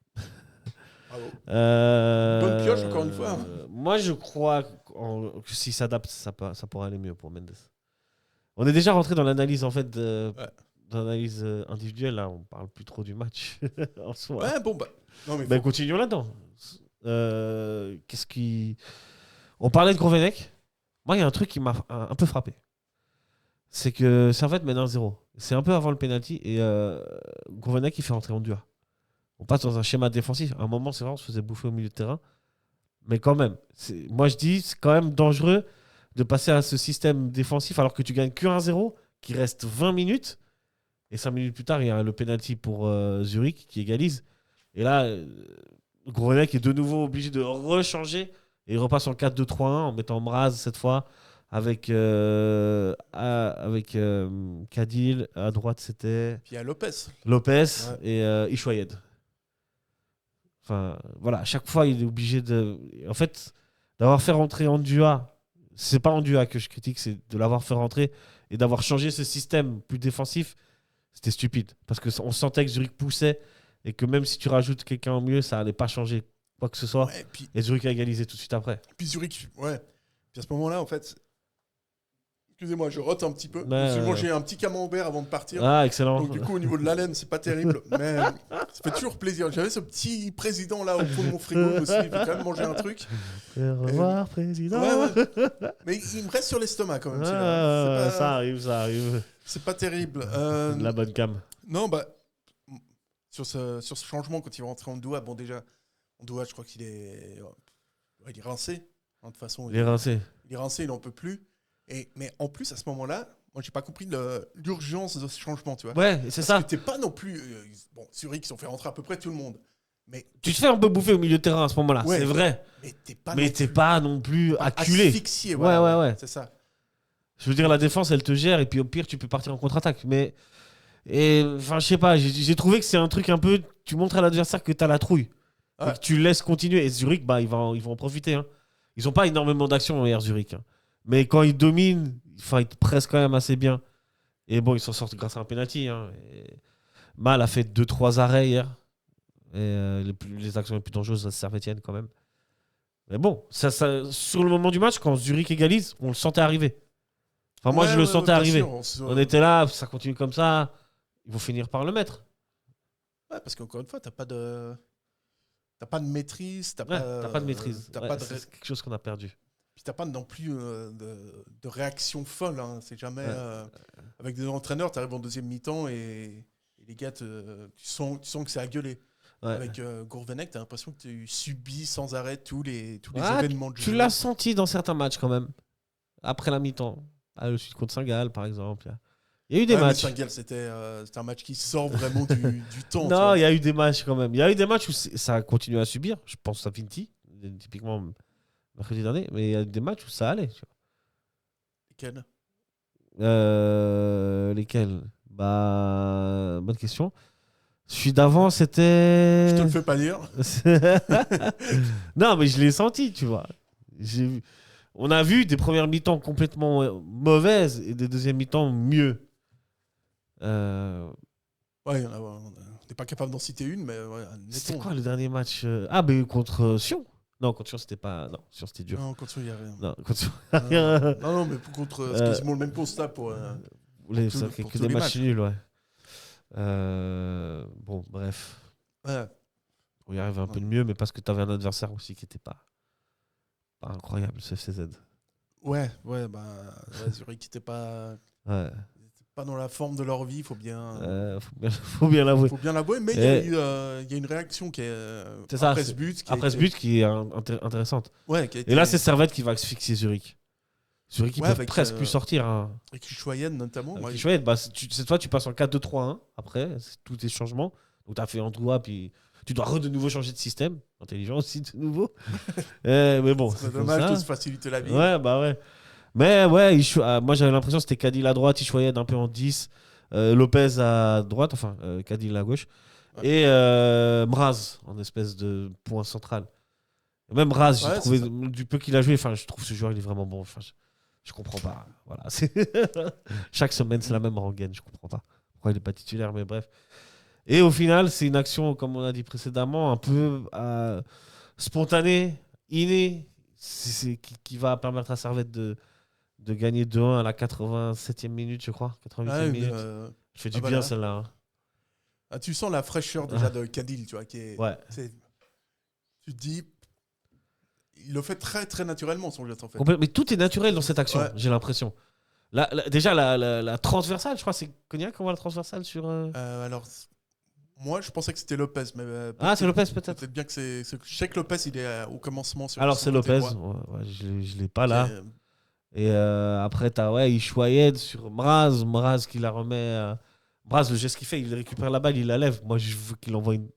Bravo. Bonne pioche, encore une fois. Moi, je crois que s'il s'adapte, ça pourrait aller mieux pour Mendes. On est déjà rentré dans l'analyse, en fait, dans l'analyse individuelle. Là, on parle plus trop du match en soi. Ouais, bon, bah. Non, mais continuons là-dedans. On parlait de Gourvenec. Moi, il y a un truc qui m'a un peu frappé. C'est que Servette mène 1-0. C'est un peu avant le penalty et Gourvenec, il fait rentrer Ondua. On passe dans un schéma défensif. À un moment, c'est vrai, on se faisait bouffer au milieu de terrain. Mais quand même, moi je dis, c'est quand même dangereux de passer à ce système défensif alors que tu gagnes que 1-0, qu'il reste 20 minutes. Et 5 minutes plus tard, il y a le penalty pour Zurich qui égalise. Et là, Gourvenec est de nouveau obligé de rechanger. Et il repasse en 4-2-3-1 en mettant Mraz cette fois. Avec Cadil. À droite, c'était. Puis il y a Lopez. Et Ishoyed. Enfin, voilà, à chaque fois, il est obligé de. En fait, d'avoir fait rentrer Ondua, c'est pas Ondua que je critique, c'est de l'avoir fait rentrer et d'avoir changé ce système plus défensif. C'était stupide. Parce qu'on sentait que Zurich poussait et que même si tu rajoutes quelqu'un au milieu, ça allait pas changer quoi que ce soit. Ouais, et Zurich a égalisé tout de suite après. Puis Zurich, ouais. Puis à ce moment-là, en fait. Excusez-moi, je rote un petit peu. Moi, j'ai un petit camembert avant de partir. Ah, excellent. Donc, du coup, au niveau de l'haleine, c'est pas terrible. Mais ça fait toujours plaisir. J'avais ce petit président là au fond de mon frigo aussi. Il fait quand même manger un truc. Au revoir, président. Ouais. Mais il me reste sur l'estomac quand même. Ça arrive. C'est pas terrible. La bonne cam. Non, bah. Sur ce changement, quand il va rentrer en Ondua, bon, déjà, Ondua, je crois qu'il est. Il est rincé. De toute façon, il est rincé. Il est rincé, il n'en peut plus. Mais en plus, à ce moment-là, moi, j'ai pas compris l'urgence de ce changement, tu vois. Ouais, c'est ça. Parce que t'es pas non plus... Zurich, ils ont fait rentrer à peu près tout le monde. Mais tu te fais un peu bouffer au milieu de terrain à ce moment-là, c'est vrai. Mais t'es pas, pas non plus acculé. Asphyxié, ouais. Ouais. C'est ça. Je veux dire, la défense, elle te gère et puis au pire, tu peux partir en contre-attaque. Mais, enfin, je sais pas, j'ai trouvé que c'est un truc un peu. Tu montres à l'adversaire que tu as la trouille. Ouais. Et que tu le laisses continuer. Et Zurich, bah, ils vont en profiter. Hein. Ils n'ont pas énormément d'action hier, Zurich. Hein. Mais quand ils dominent, enfin, ils te pressent quand même assez bien. Et bon, ils s'en sortent grâce à un penalty. Hein. Mal a fait 2-3 arrêts hier. Et les actions les plus dangereuses, ça Servetienne quand même. Mais bon, ça, sur le moment du match, quand Zurich égalise, on le sentait arriver. Enfin, moi, je le sentais arriver. On était là, ça continue comme ça. Ils vont finir par le mettre. Ouais, parce qu'encore une fois, t'as pas de maîtrise. T'as pas de maîtrise. T'as pas de... C'est quelque chose qu'on a perdu. Puis t'as pas non plus de réaction folle. Hein. C'est jamais... avec des entraîneurs, t'arrives en deuxième mi-temps et les gars, tu sens que c'est à gueuler. Ouais. Avec Gourvenec, t'as l'impression que tu subis sans arrêt tous les événements de jeu. Tu l'as senti dans certains matchs quand même. Après la mi-temps. Le Sud contre Saint-Gall, par exemple. Il y a eu des matchs. Saint-Gall, c'était un match qui sort vraiment du temps. Non, il y a eu des matchs quand même. Il y a eu des matchs où ça a continué à subir. Je pense à Vinti, typiquement mercredi dernier. Mais il y a eu des matchs où ça allait. Tu vois. Lesquels Bah, bonne question. Celui d'avant, c'était... Je te le fais pas dire. Non, mais je l'ai senti, tu vois. On a vu des premières mi-temps complètement mauvaises et des deuxièmes mi-temps mieux. Ouais, on n'est pas capable d'en citer une, mais... Ouais, c'était quoi le dernier match mais contre Sion. Non, contre Sion, c'était pas... Non, Sion, c'était dur. Non, contre Sion, il n'y a rien. Non, contre Sion, il n'y a rien. Non, mais contre... c'est quasiment le même constat pour... que des matchs nuls, ouais. Bon, bref. Ouais. On y arrive un peu de mieux, mais parce que tu avais un adversaire aussi qui n'était pas incroyable, ce FCZ. Ouais, Zurich n'était pas... Ouais. Pas dans la forme de leur vie, faut bien l'avouer. Faut bien l'avouer, mais il y a une réaction qui est après ce but qui est intéressante. Ouais, et là, c'est Servette qui va asphyxier Zurich. Zurich, ils peuvent presque plus sortir. Hein. Avec Kishoyen notamment. Kishoyen, cette fois, tu passes en 4-2-3-1 après, tous tes changements. Donc, tu as fait Androua, puis tu dois de nouveau changer de système. Intelligent aussi, de nouveau. Mais bon, c'est dommage de se faciliter la vie. Ouais, bah ouais. Mais ouais, moi j'avais l'impression que c'était Cadil à droite, Ishoyed un peu en 10, Lopez à droite, enfin Cadil à gauche, et Mraz en espèce de point central. Et même Mraz, j'ai trouvé du peu qu'il a joué, enfin je trouve ce joueur il est vraiment bon. Enfin, je comprends pas. Voilà, chaque semaine c'est la même rengaine, je comprends pas pourquoi il est pas titulaire, mais bref. Et au final, c'est une action, comme on a dit précédemment, un peu spontanée, innée, qui va permettre à Servette de gagner 2-1 à la 87e minute, je crois. 88e minute. Je fais du bien, celle-là. Hein. Tu sens la fraîcheur déjà de Cadil, tu vois. Tu te dis, il le fait très, très naturellement, son geste, en fait. Mais tout est naturel dans cette action, j'ai l'impression. Déjà, la transversale, je crois, c'est Cognac qu'on voit la transversale sur... Alors, moi, je pensais que c'était Lopez. Mais c'est Lopez, peut-être. Peut-être bien que c'est... Je sais que Lopez, il est au commencement. Alors, c'est Lopez. Ouais, je ne l'ai pas là. Et après, tu as Ishoyed sur Mraz qui la remet. Mraz, le geste qu'il fait, il récupère la balle, il la lève. Moi, je veux qu'il envoie une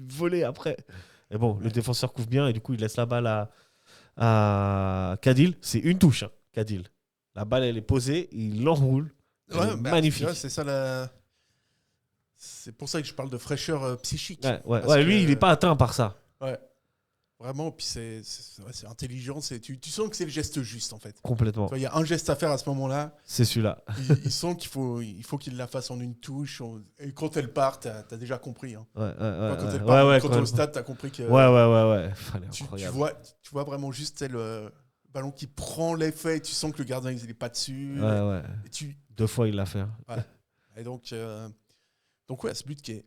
volée après. Et bon, le défenseur couvre bien et du coup, il laisse la balle à Cadil. C'est une touche, hein, Cadil. La balle, elle est posée, il l'enroule. Magnifique. C'est ça C'est pour ça que je parle de fraîcheur psychique. Lui, il n'est pas atteint par ça. Ouais. Vraiment, puis c'est intelligent. Tu sens que c'est le geste juste, en fait. Complètement. Il y a un geste à faire à ce moment-là. C'est celui-là. Il sent qu'il faut qu'il la fasse en une touche. Et quand elle part, t'as déjà compris. Hein. Quand elle part, quand au stade, t'as compris que... Ouais. Tu vois vraiment juste le ballon qui prend l'effet. Tu sens que le gardien, il n'est pas dessus. Et 2 fois, il l'a fait. Ouais. Et donc, ce but qui est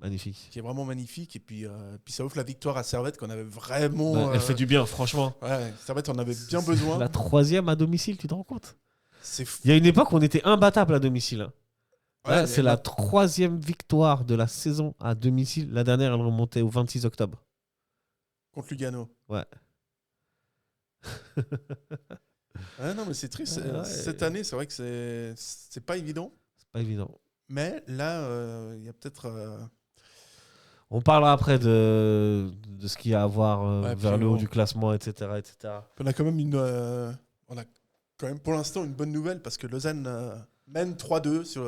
magnifique. Qui est vraiment magnifique. Et puis ça offre la victoire à Servette qu'on avait vraiment... elle fait du bien, franchement. Ouais, Servette, on avait bien besoin. La 3e à domicile, tu te rends compte ? C'est fou. Il y a une époque où on était imbattable à domicile. Hein. Là, c'est la 3e victoire de la saison à domicile. La dernière, elle remontait au 26 octobre. Contre Lugano. Ouais. Non, mais c'est triste. Cette année, c'est vrai que c'est pas évident. C'est pas évident. Mais là, il y a peut-être... On parlera après de ce qu'il y a à voir vers le haut du classement, etc. On a quand même quand même pour l'instant une bonne nouvelle parce que Lausanne mène 3-2 sur,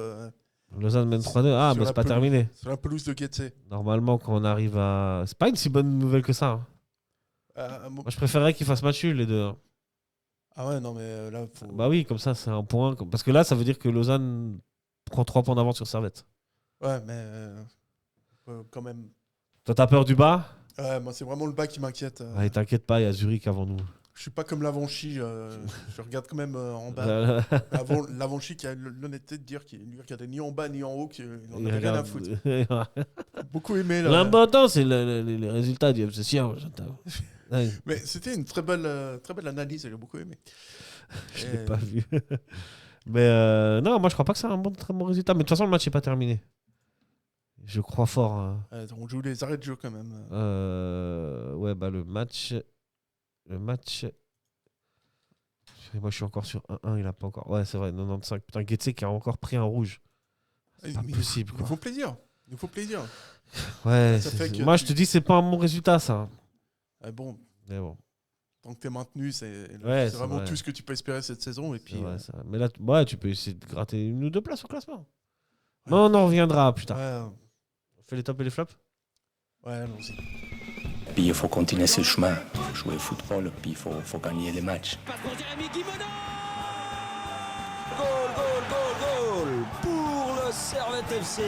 Lausanne mène 3-2. Ah, sur bah la c'est pas pelouse- terminé. sur la pelouse de Getse. Normalement, quand on arrive à. C'est pas une si bonne nouvelle que ça. Hein. Moi, je préférerais qu'ils fassent match nul, les deux. Hein. Ah ouais, non, mais là, faut... Bah oui, comme ça, c'est un point. Parce que là, ça veut dire que Lausanne prend 3 points d'avance sur Servette. Ouais, mais quand même. Toi, t'as peur du bas? Ouais, moi, c'est vraiment le bas qui m'inquiète. Allez, t'inquiète pas, il y a Zurich avant nous. Je suis pas comme Lavanchy, je regarde quand même en bas. Lavanchy qui a l'honnêteté de dire qu'il ne regardait ni en bas ni en haut, qu'il en avait rien à foutre. Beaucoup aimé. L'important, c'est les résultats du FC Sion. Ouais. Mais c'était une très belle analyse, j'ai beaucoup aimé. Je l'ai pas vu. Mais non, moi je crois pas que c'est un très bon résultat. Mais de toute façon, le match n'est pas terminé. Je crois fort. On joue les arrêts de jeu quand même. Ouais, bah le match. Moi je suis encore sur 1-1, il a pas encore. Ouais, c'est vrai, 95. Putain, Getse qui a encore pris un rouge. C'est pas possible. Il nous faut plaisir. Ouais, Ça fait que moi je te dis, c'est pas un bon résultat ça. Bon. Mais bon. Tant que t'es maintenu, c'est Ouais, vraiment vrai. tout ce que tu peux espérer cette saison. Et puis, vrai, ça. Mais là, ouais, tu peux essayer de gratter 1 ou 2 places au classement. Ouais. Non, on en reviendra plus tard. Ouais. On fait les tops et les flops. Ouais, allons-y. Puis il faut continuer ce chemin, il faut jouer au football, puis il faut gagner les matchs. Goal pour le Servette FC.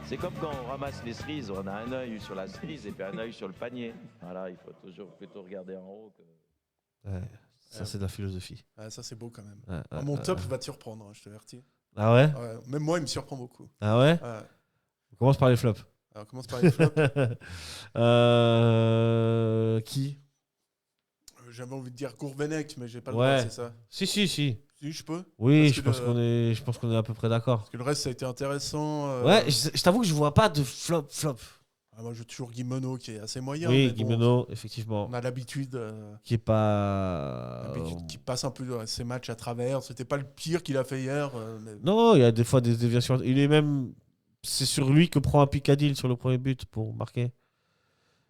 C'est comme quand on ramasse les cerises, on a un œil sur la cerise et puis un œil sur le panier. Voilà, il faut toujours plutôt regarder en haut. Ouais, ça c'est de la philosophie. Ouais, ça c'est beau quand même. Ouais, mon top va te surprendre, hein, je t'avertis. Ah ouais, même moi, il me surprend beaucoup. Ah ouais, On commence par les flops. Alors, on commence par les flops. Qui J'avais envie de dire Gourvenec, mais j'ai pas le Ouais. droit, c'est ça. Si, Si, je peux. Oui, Parce je que pense qu'on est à peu près d'accord. Parce que le reste, ça a été intéressant. Ouais, je t'avoue que je vois pas de flop. Moi, j'ai toujours Guimeno qui est assez moyen. Oui, mais Guimeno, effectivement. On a l'habitude. Qui est pas. Qui passe un peu ses matchs à travers. C'était pas le pire qu'il a fait hier. Mais... Non, il y a des fois des déviations. Il est même. C'est sur lui que prend un Picadil sur le premier but pour marquer.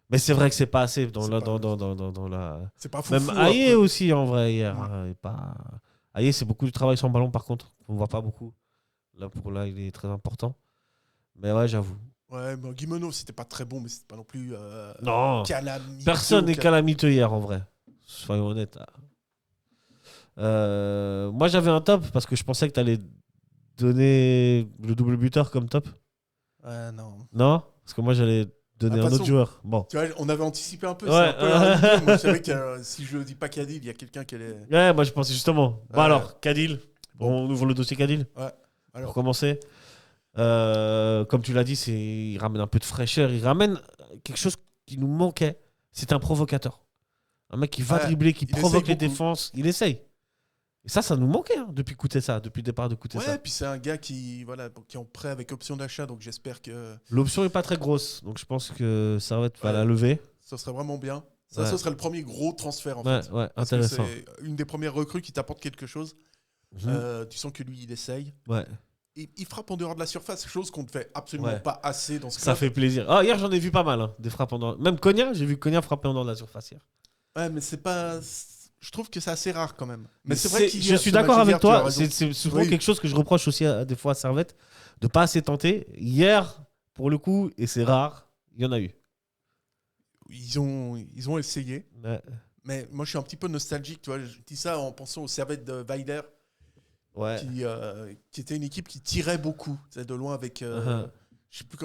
Mais c'est vrai que c'est pas assez dans la. C'est pas fou. Même Aïe aussi en vrai hier. Pas... Aïe, c'est beaucoup de travail sans ballon par contre. On voit pas beaucoup. Là, il est très important. Mais ouais, j'avoue. Ouais, mais Guimeno, c'était pas très bon, mais c'était pas non plus. Non. Calamiteux. Personne n'est calamiteux hier en vrai. Soyons honnêtes. Moi, j'avais un top parce que je pensais que tu allais donner le double buteur comme top. Non. Non, parce que moi, j'allais donner un autre joueur. Bon. Tu vois, on avait anticipé un peu. Ouais. C'est un peu la moi, je savais que si je dis pas Cadil, il y a quelqu'un qui allait. Ouais, moi, je pensais justement. Bon, alors, Cadil. On ouvre le dossier Cadil. Ouais. Alors. Pour commencer. Comme tu l'as dit, il ramène un peu de fraîcheur. Il ramène quelque chose qui nous manquait. C'est un provocateur. Un mec qui va dribbler, qui provoque les défenses. Il essaye. Et ça nous manquait depuis le départ de Koutessa. Ouais, puis c'est un gars qui est en prêt avec option d'achat, donc j'espère que. L'option n'est pas très grosse, donc je pense que Servette va la lever. Ça serait vraiment bien. Ça, ce serait le premier gros transfert en fait. Ouais, parce intéressant. que c'est une des premières recrues qui t'apporte quelque chose. Tu sens que lui, il essaye. Ouais. Il frappe en dehors de la surface, chose qu'on ne fait absolument pas assez dans ce club. Ça fait plaisir. Ah, hier, j'en ai vu pas mal, des frappes en dehors. Même Konya, j'ai vu Konya frapper en dehors de la surface hier. Ouais, mais c'est pas. Je trouve que c'est assez rare quand même. Mais c'est vrai je suis d'accord avec toi. C'est souvent quelque chose que je reproche aussi des fois à Servette, de pas assez tenter. Hier, pour le coup, et c'est rare, il y en a eu. Ils ont essayé. Ouais. Mais moi, je suis un petit peu nostalgique. Tu vois, je dis ça en pensant au Servette de Weiler. Ouais. Qui était une équipe qui tirait beaucoup, de loin avec. Je sais plus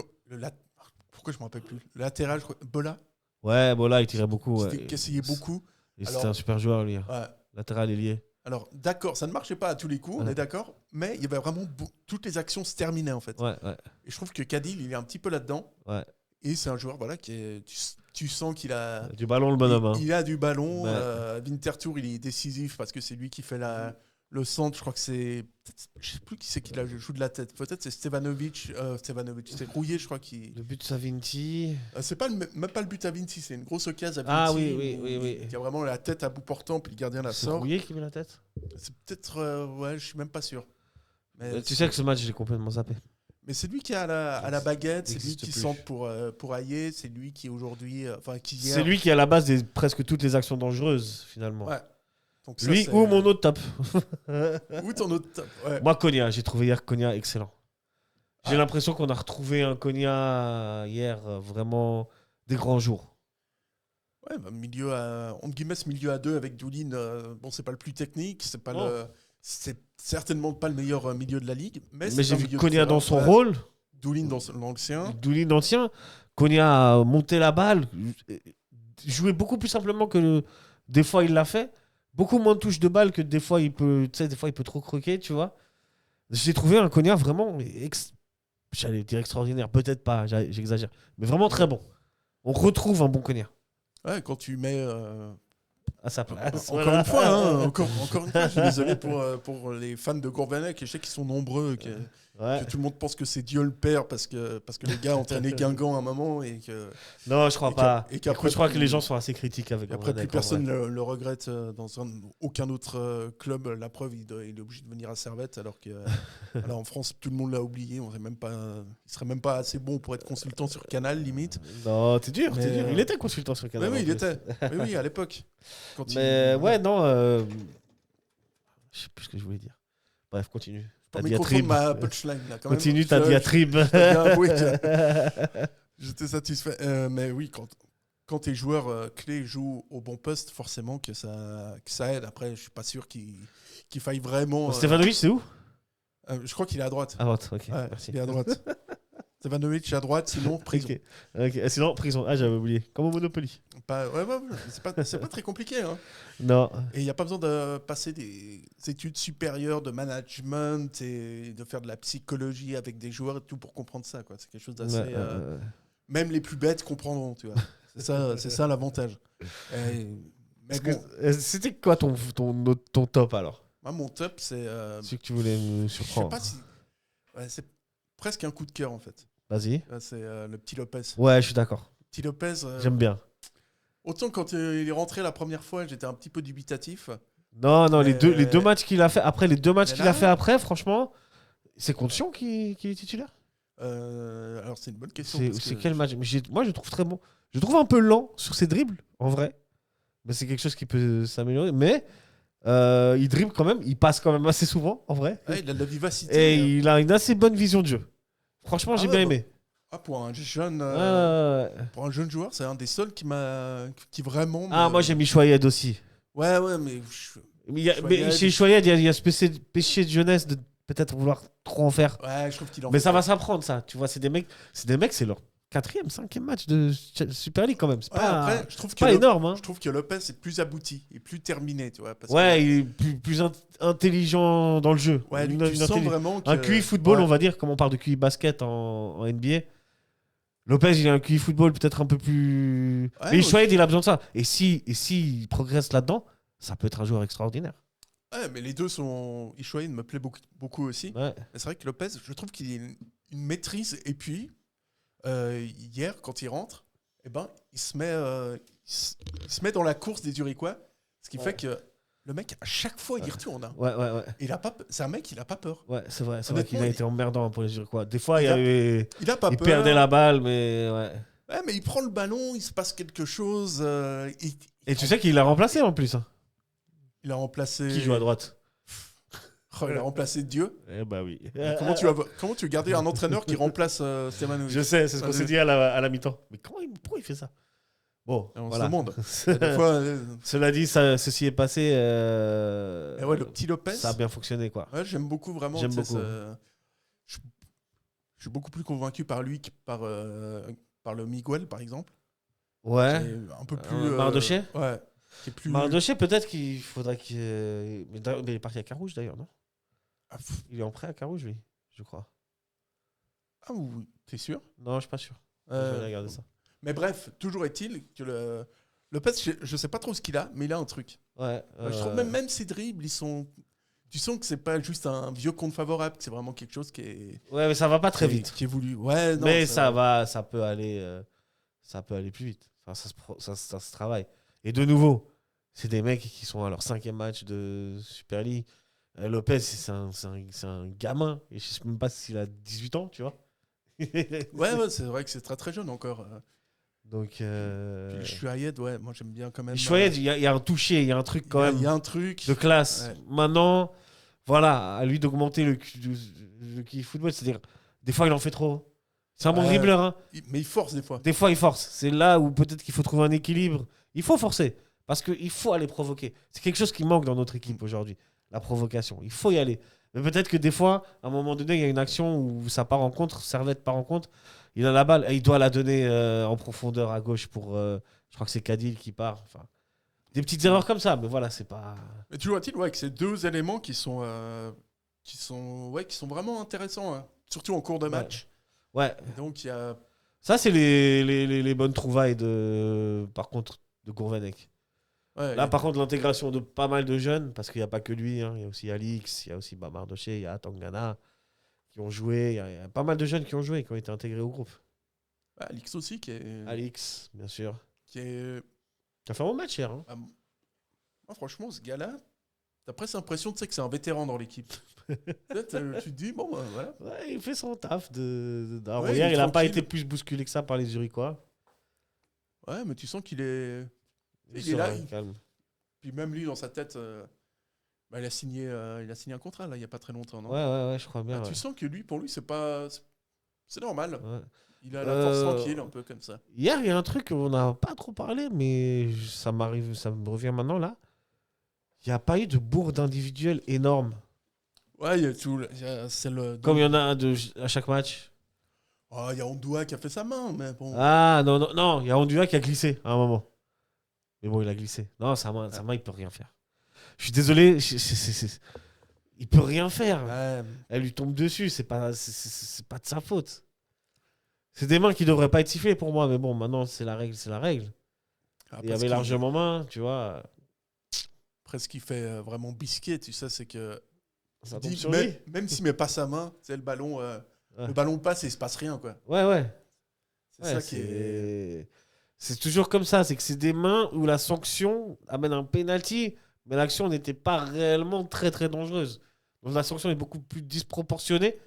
pourquoi je me rappelle plus. Le latéral, je crois, Bola. Ouais, Bola, il tirait beaucoup. Qui essayait beaucoup. Et c'était un super joueur, lui. Ouais. Latéral ailier. Alors, d'accord, ça ne marchait pas à tous les coups, on est d'accord, mais il y avait vraiment toutes les actions se terminaient en fait. Ouais. Et je trouve que Cadil, il est un petit peu là-dedans. Ouais. Et c'est un joueur, voilà, tu sens qu'il a du ballon, le bonhomme. Il a du ballon. Winterthur, il est décisif parce que c'est lui qui fait le centre. Je crois que c'est. Je sais plus qui c'est qui la joue de la tête. Peut-être c'est Stevanovic. C'est Rouillé, je crois. Le but de Savinti. C'est pas même pas le but à Vinci, c'est une grosse occasion à Vinci. Ah oui. Il y a vraiment la tête à bout portant, puis le gardien la sort. C'est Rouillé qui met la tête. C'est peut-être. Ouais, je suis même pas sûr. Mais tu sais que ce match, je l'ai complètement zappé. Mais c'est lui qui a la baguette, c'est lui qui centre pour Aïe, c'est lui qui aujourd'hui. C'est lui qui est à la base de presque toutes les actions dangereuses, finalement. Ouais. Donc ça, Lui c'est- ou mon autre top. Ou ton autre top. Ouais. Moi, Konya, j'ai trouvé hier Konya excellent. J'ai l'impression qu'on a retrouvé un Konya hier, vraiment des grands jours. Ouais, bah, milieu à, entre guillemets, ce milieu à 2 avec Doulin, bon, c'est pas le plus technique, c'est certainement pas le meilleur milieu de la ligue. Mais j'ai un vu milieu de Konya terrain, dans son ouais. rôle. Doulin dans l'ancien. Doulin ancien. Konya a monté la balle. Jouait beaucoup plus simplement que des fois il l'a fait. Beaucoup moins de touches de balle que des fois il peut, tu sais, des fois il peut trop croquer, tu vois. J'ai trouvé un Konya vraiment, j'allais dire extraordinaire, peut-être pas, j'exagère, mais vraiment très bon. On retrouve un bon Konya Ouais, quand tu mets. à sa place. Encore Voilà. une fois, hein, encore une fois, je suis désolé pour les fans de Gourvenec, et je sais qu'ils sont nombreux, que tout le monde pense que c'est Dieu le père parce que les gars ont entraîné Guingamp à un moment et que. Non, je crois pas. Et qu'après, je crois que les gens sont assez critiques avec après, Gourvenec, plus en vrai. personne le regrette dans aucun autre club. La preuve, il est obligé de venir à Servette, alors que voilà, en France, tout le monde l'a oublié. On sait même pas, il serait même pas assez bon pour être consultant sur Canal, limite. Non, t'es dur, t'es Mais, dur. Il était consultant sur Canal. Mais oui, en il plus. était. Mais oui, à l'époque. Quand Mais il- ouais, non. Je sais plus ce que je voulais dire. Bref, continue. Pas Ta me confondre diatribe. ma punchline, là, quand même. Continue ta Je- diatribe. je dois bien avouer que j'étais satisfait. Mais oui, quand tes joueurs clés jouent au bon poste, forcément que ça aide. Après, je suis pas sûr qu'il faille vraiment. Stefanovic, c'est où? Je crois qu'il est à droite. À droite, ok. Ouais, Merci. il est à droite. Stefanovic à droite, sinon prison. Ok. Sinon, prison. Ah, j'avais oublié. Comme au Monopoly. Ouais, c'est pas très compliqué. Hein. Non. Et il n'y a pas besoin de passer des études supérieures de management et de faire de la psychologie avec des joueurs et tout pour comprendre ça, quoi. C'est quelque chose d'assez. Ouais. Même les plus bêtes comprendront, tu vois. C'est ça l'avantage. Mais bon, C'était quoi ton top alors? moi, mon top, c'est. Celui que tu voulais nous Je sais surprendre. pas si. Ouais, c'est presque un coup de cœur, en fait. Vas-y. C'est le petit Lopez. Ouais, je suis d'accord. Petit Lopez. J'aime bien. Autant quand il est rentré la première fois, j'étais un petit peu dubitatif. Non, les Mais- deux matchs qu'il a fait après, Mais là- après, franchement, c'est contre Sion qui est titulaire. Alors, c'est une bonne question. C'est parce que quel match? Mais moi, je le trouve très bon. Je le trouve un peu lent sur ses dribbles, en vrai. Mais c'est quelque chose qui peut s'améliorer. Mais il dribble quand même, il passe quand même assez souvent, en vrai. Ouais, il a de la vivacité. Et il a une assez bonne vision de jeu. Franchement, j'ai ouais, bien bah, aimé. pour un jeune joueur, c'est un des seuls qui vraiment. Ah, moi, j'ai mis Choyed aussi. Ouais, mais. Chez Choyed, il y a ce péché de jeunesse de peut-être vouloir trop en faire. Ouais, je trouve qu'il en Mais fait ça pas. va s'apprendre, ça. Tu vois, c'est des mecs, c'est leur 4e, 5e match de Super League quand même. C'est Ouais, pas, après, je trouve pas énorme. Hein. Je trouve que Lopez est plus abouti et plus terminé, tu vois. Parce Ouais, que- il est plus intelligent dans le jeu. Ouais, lui, Une tu sens intelli- vraiment que... Un QI football, Ouais. on va dire, comme on parle de QI basket en NBA. Lopez, il a un QI football peut-être un peu plus. Ouais, mais ouais. Choyed, il a besoin de ça. Et s'il progresse là-dedans, ça peut être un joueur extraordinaire. Ouais, mais les deux sont... Ishoïn me plaît beaucoup aussi. Ouais. Mais c'est vrai que Lopez, je trouve qu'il a une maîtrise. Et puis, hier, quand il rentre, eh ben, il se met dans la course des Uriquois. Ce qui fait que le mec, à chaque fois, il y retourne. Hein. Ouais. Il a pas... C'est un mec, il a pas peur. Ouais, c'est vrai qu'il Honnêtement, a été emmerdant pour les Iroquois. Des fois, il il a pas peur. perdait la balle, mais ouais. Ouais, mais il prend le ballon, il se passe quelque chose. Et tu sais qu'il l'a remplacé en plus. Hein. Il a remplacé. Qui joue à droite? Oh, il a remplacé Dieu. Eh bah oui. Comment tu veux garder un entraîneur qui remplace Stefanovic? Je sais, c'est ce qu'on s'est dit à la mi-temps. Mais pourquoi il fait ça? Bon, On voilà. se demande. Des fois, Cela dit, ceci est passé. et ouais, le petit Lopez. Ça a bien fonctionné, quoi. Ouais, j'aime beaucoup vraiment. J'aime tu sais, beaucoup. Je suis beaucoup plus convaincu par lui que par le Miguel, par exemple. Ouais. Qui est un peu plus. Mardoché. Ouais. Qui est plus. Mardoché, peut-être qu'il faudrait qu'il. Mais il est parti à Carouge d'ailleurs, non? Ah, pff. Il est en prêt à Carouge, lui, je crois. Ah oui, t'es sûr? Non, je suis pas sûr. Je vais regarder ça. Mais bref, toujours est-il que le Lopez, je sais pas trop ce qu'il a, mais il a un truc. Ouais. Je trouve même ses dribbles, ils sont. Tu sens que c'est pas juste un vieux compte favorable, que c'est vraiment quelque chose qui est. Ouais, mais ça va pas très qui est- vite. Qui est voulu. Ouais, non, Mais ça peut aller plus vite. Enfin, ça se travaille. Et de nouveau, c'est des mecs qui sont à leur 5e match de Super League. Lopez, c'est un gamin. Et je sais même pas s'il a 18 ans, tu vois. Ouais, c'est vrai que c'est très très jeune encore. Donc, Puis le Chouaïed, ouais, moi j'aime bien quand même. Chouaïed, il y a un toucher, il y a un truc quand même. Il y a un truc de classe. Ouais. Maintenant, voilà, à lui d'augmenter le QI football, c'est-à-dire, des fois il en fait trop. C'est un bon dribbleur, hein. Mais il force des fois. Des fois il force. C'est là où peut-être qu'il faut trouver un équilibre. Il faut forcer, parce qu'il faut aller provoquer. C'est quelque chose qui manque dans notre équipe aujourd'hui, la provocation. Il faut y aller. Mais peut-être que des fois, à un moment donné, il y a une action où ça part en contre, Servette part en contre, il a la balle, et il doit la donner en profondeur à gauche pour, je crois que c'est Cadil qui part. Enfin, des petites erreurs comme ça, mais voilà, c'est pas... Mais tu vois-t-il, ouais, que c'est deux éléments qui sont vraiment intéressants, hein. Surtout en cours de match. Ouais. Et donc il y a... Ça, c'est les bonnes trouvailles par contre, de Gourvenec. Ouais, Là, par contre, l'intégration de pas mal de jeunes, parce qu'il n'y a pas que lui, hein. Il y a aussi Alix, il y a aussi Mardoché, il y a Tangana qui ont joué. Il y a pas mal de jeunes qui ont joué, qui ont été intégrés au groupe. Alix aussi, qui est... Alix, bien sûr. Qui est... Qui a fait un bon match hier. Hein. Moi, franchement, ce gars-là, t'as presque l'impression que c'est un vétéran dans l'équipe. Tu te dis, bon, bah, voilà. Ouais, il fait son taf. Alors, Ouais, hier, il n'a pas tranquille. été plus bousculé que ça par les Zurichois. Ouais, mais tu sens qu'il est... Il est là. serein, calme. Puis même lui, dans sa tête, il a signé un contrat, là, il n'y a pas très longtemps, non? Ouais, je crois bien. Tu sens que pour lui, c'est normal. Ouais. Il a la force tranquille, un peu comme ça. Hier, il y a un truc qu'on n'a pas trop parlé, mais ça me revient maintenant, là. Il n'y a pas eu de bourde individuelle énorme. Ouais, il y a tout. Celle Comme il y en a à chaque match. Oh, il y a Ondoa qui a fait sa main, mais bon. Ah, non, il y a Ondua qui a glissé à un moment. Mais bon, il a glissé. Non, sa main, il peut rien faire. Je suis désolé, il peut rien faire. Ouais. Elle lui tombe dessus, c'est pas de sa faute. C'est des mains qui devraient pas être sifflées pour moi, mais bon, maintenant c'est la règle. Il y avait largement main, tu vois. Après, ce qui fait vraiment bisquer, tu sais, c'est que Ça tombe sur lui. même s'il met pas sa main, tu sais, le ballon passe et il se passe rien, quoi. Ouais. C'est ça qui est... C'est toujours comme ça, c'est que c'est des mains où la sanction amène un penalty, mais l'action n'était pas réellement très très dangereuse. Donc la sanction est beaucoup plus disproportionnée,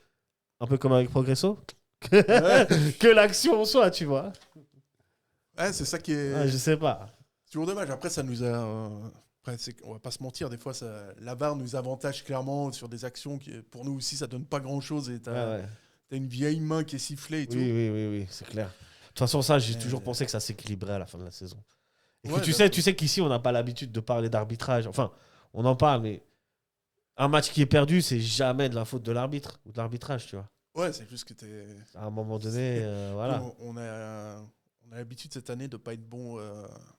un peu comme avec Progresso, que l'action en soi, tu vois. Ouais, c'est ça qui est... Ouais, je sais pas. C'est toujours dommage. Après, ça nous a... Après, on va pas se mentir, des fois, la VAR nous avantage clairement sur des actions qui, pour nous aussi, ça donne pas grand-chose et t'as une vieille main qui est sifflée et tout. Oui, c'est clair. De toute façon, ça, j'ai toujours pensé que ça s'équilibrait à la fin de la saison. Et Ouais, tu sais qu'ici, on n'a pas l'habitude de parler d'arbitrage. Enfin, on en parle, mais un match qui est perdu, c'est jamais de la faute de l'arbitre ou de l'arbitrage, tu vois. Ouais, c'est juste que t'es... À un moment donné, voilà. On a l'habitude cette année de pas être bon...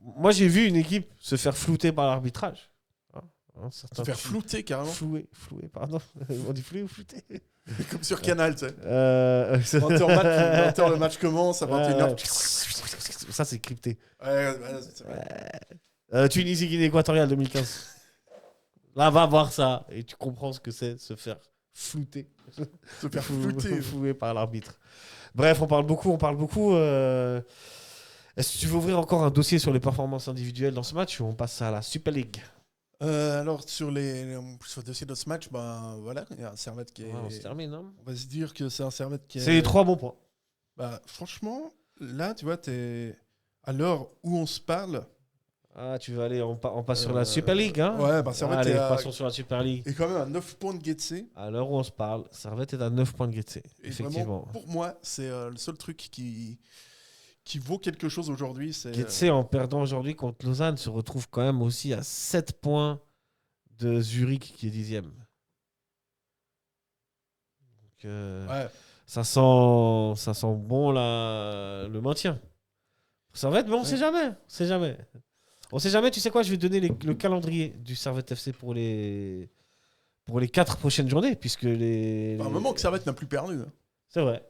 Moi, j'ai vu une équipe se faire flouter par l'arbitrage. Se faire flouter, carrément. Flouer, pardon. On dit flouer ou flouter? Comme sur Canal, tu sais. 20h le match commence, à 21h. Ça, c'est crypté. C'est vrai. Tunisie, Guinée équatoriale 2015. Là, va voir ça et tu comprends ce que c'est se faire flouter. Se faire flouter. Flouer par l'arbitre. Bref, on parle beaucoup. Est-ce que tu veux ouvrir encore un dossier sur les performances individuelles dans ce match ou on passe à la Super League? Alors, sur le dossier de ce match, ben voilà, il y a un Servette qui est... on se termine, hein. On va se dire que c'est un Servette qui est... C'est les 3 bons points. Bah, franchement, là, tu vois, t'es... À l'heure où on se parle... Ah, tu veux aller, on passe sur la Super League, hein? Ouais, bah Servette allez, est passons sur la Super League. est quand même à 9 points de Getse. À l'heure où on se parle, Servette est à 9 points de Getse. Et Effectivement. vraiment, pour moi, c'est le seul truc qui vaut quelque chose aujourd'hui. Getse, en perdant aujourd'hui contre Lausanne, se retrouve quand même aussi à 7 points de Zurich qui est 10e. Donc, ça sent bon le maintien. Servette, mais on sait jamais. On sait jamais, tu sais quoi, je vais donner le calendrier du Servette FC pour les 4 prochaines journées, puisque un moment que Servette n'a plus perdu. Hein. C'est vrai,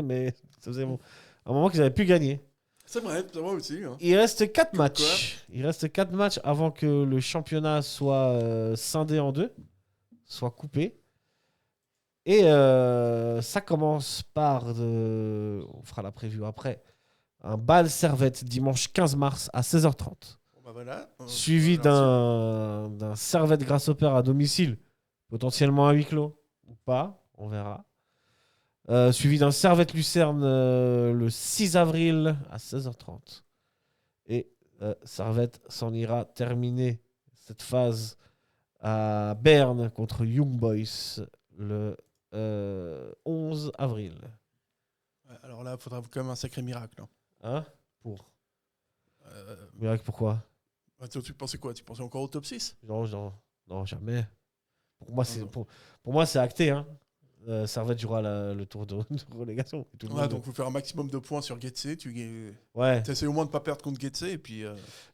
mais ça faisait un moment qu'ils n'avaient plus gagné. C'est vrai aussi. Hein. Il reste 4 matchs. Il reste 4 matchs avant que le championnat soit scindé en deux, soit coupé. Et ça commence par, on fera la preview après, un Bâle Servette dimanche 15 mars à 16h30. Suivi d'un Servette Grasshopper à domicile, potentiellement à huis clos ou pas, on verra. Suivi d'un Servette-Lucerne le 6 avril à 16h30. Et Servette s'en ira terminer cette phase à Berne contre Young Boys le 11 avril. Ouais, alors là, il faudra quand même un sacré miracle. Hein. Hein? Miracle, pourquoi? Tu pensais quoi? Tu pensais encore au top 6? Non, jamais. Pour moi, c'est acté. Hein. Servette jouera le tour de relégation. Et tout le monde Donc il faut faire un maximum de points sur Getse. Tu essaies au moins de ne pas perdre contre Getse. Et puis,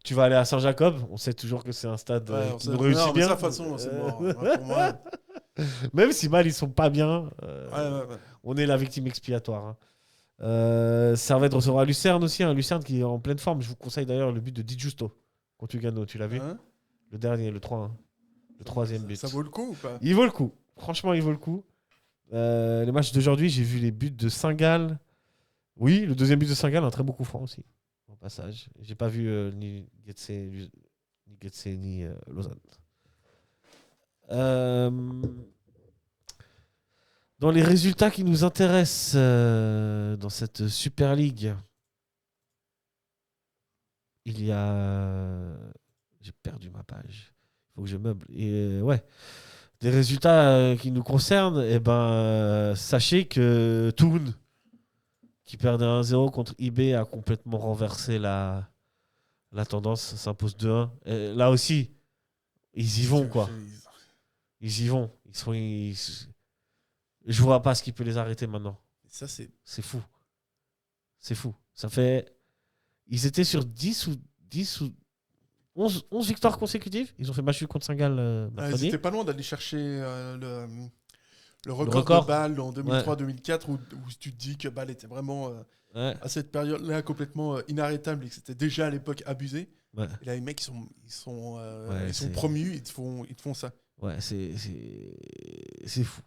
tu vas aller à Saint-Jacob. On sait toujours que c'est un stade qui nous réussit bien. De toute façon, c'est mort. Pour moi. Même si mal, ils sont pas bien. On est la victime expiatoire. Hein. Servette recevra Lucerne aussi. Hein. Lucerne qui est en pleine forme. Je vous conseille d'ailleurs le but de Di Giusto contre Lugano. Tu l'as vu? Le dernier, le 3-1. Le troisième but. Ça vaut le coup ou pas? Il vaut le coup. Franchement, il vaut le coup. Les matchs d'aujourd'hui, j'ai vu les buts de Saint-Gall. Oui, le deuxième but de Saint-Gall, un très beau coup franc aussi. Au passage. J'ai pas vu ni Getse ni Lausanne. Dans les résultats qui nous intéressent dans cette Super League, il y a... J'ai perdu ma page. Il faut que je meuble. Et des résultats qui nous concernent, sachez que Thun, qui perdait 1-0 contre IB, a complètement renversé la tendance, s'impose 2-1. Et là aussi, ils y vont, quoi. Ils y vont. Je vois pas ce qui peut les arrêter maintenant. Ça, c'est fou. C'est fou. Ça fait... Ils étaient sur 10 ou 11 victoires consécutives. Ils ont fait match nul contre Saint-Gall mercredi. Ils étaient pas loin d'aller chercher le record de Bâle en 2003-2004 où tu te dis que Bâle était vraiment à cette période-là complètement inarrêtable et que c'était déjà à l'époque abusé. Ouais. Et là, les mecs, ils sont promus, ils te font ça. Ouais, c'est fou.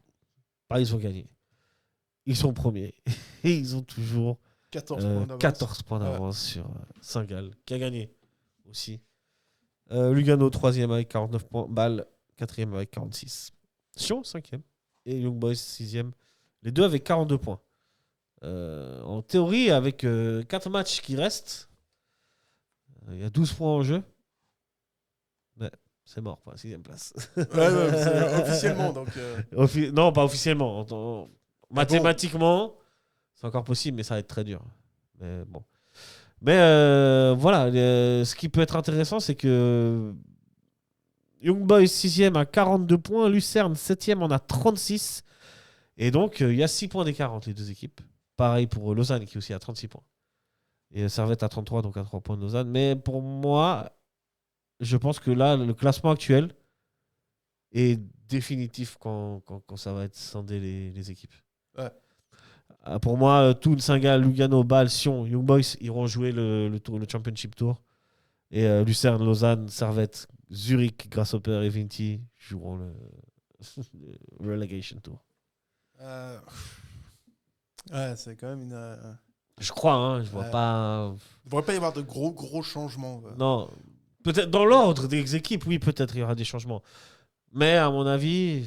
Ils ont gagné. Ils sont premiers. Et ils ont toujours 14 points d'avance sur Saint-Gall, qui a gagné aussi. Lugano, 3e avec 49 points. Bâle, 4e avec 46. Sion, 5e. Et Young Boys, 6e. Les deux avec 42 points. En théorie, avec 4 matchs qui restent, il y a 12 points en jeu. Mais c'est mort pour la 6e place. Officiellement. Donc, non, pas officiellement. Mathématiquement, c'est encore possible, mais ça va être très dur. Mais bon. Mais voilà, ce qui peut être intéressant, c'est que Young Boys 6e à 42 points, Lucerne 7e en a 36. Et donc, il y a 6 points d'écart entre les deux équipes. Pareil pour Lausanne qui est aussi à 36 points. Et Servette à 33, donc à 3 points de Lausanne. Mais pour moi, je pense que là, le classement actuel est définitif quand ça va être scindé les équipes. Ouais. Pour moi, Thun, Saint-Gall, Lugano, Bâle, Sion, Young Boys iront jouer le Championship Tour. Et Lucerne, Lausanne, Servette, Zurich, Grasshopper et Vinti joueront le Relegation Tour. Ouais, c'est quand même une... Je crois, je vois pas... Il ne devrait pas y avoir de gros changements. Non, peut-être dans l'ordre des équipes, oui, peut-être il y aura des changements. Mais à mon avis,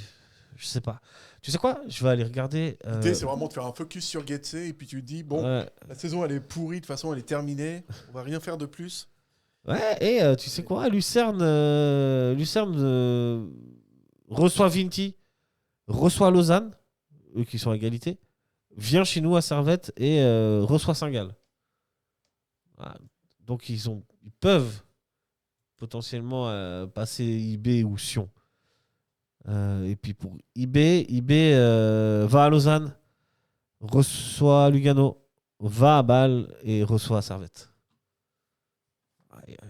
je sais pas. Tu sais quoi? Je vais aller regarder... L'idée, c'est vraiment de faire un focus sur Getse et puis tu te dis, la saison, elle est pourrie, de toute façon, elle est terminée. On va rien faire de plus. Ouais, et tu sais quoi? Lucerne reçoit Vinti, reçoit Lausanne, eux qui sont à égalité, vient chez nous à Servette et reçoit Saint-Gall. Voilà. Donc ils peuvent potentiellement passer IB ou Sion. Et puis pour IB va à Lausanne, reçoit Lugano, va à Bâle et reçoit Servette.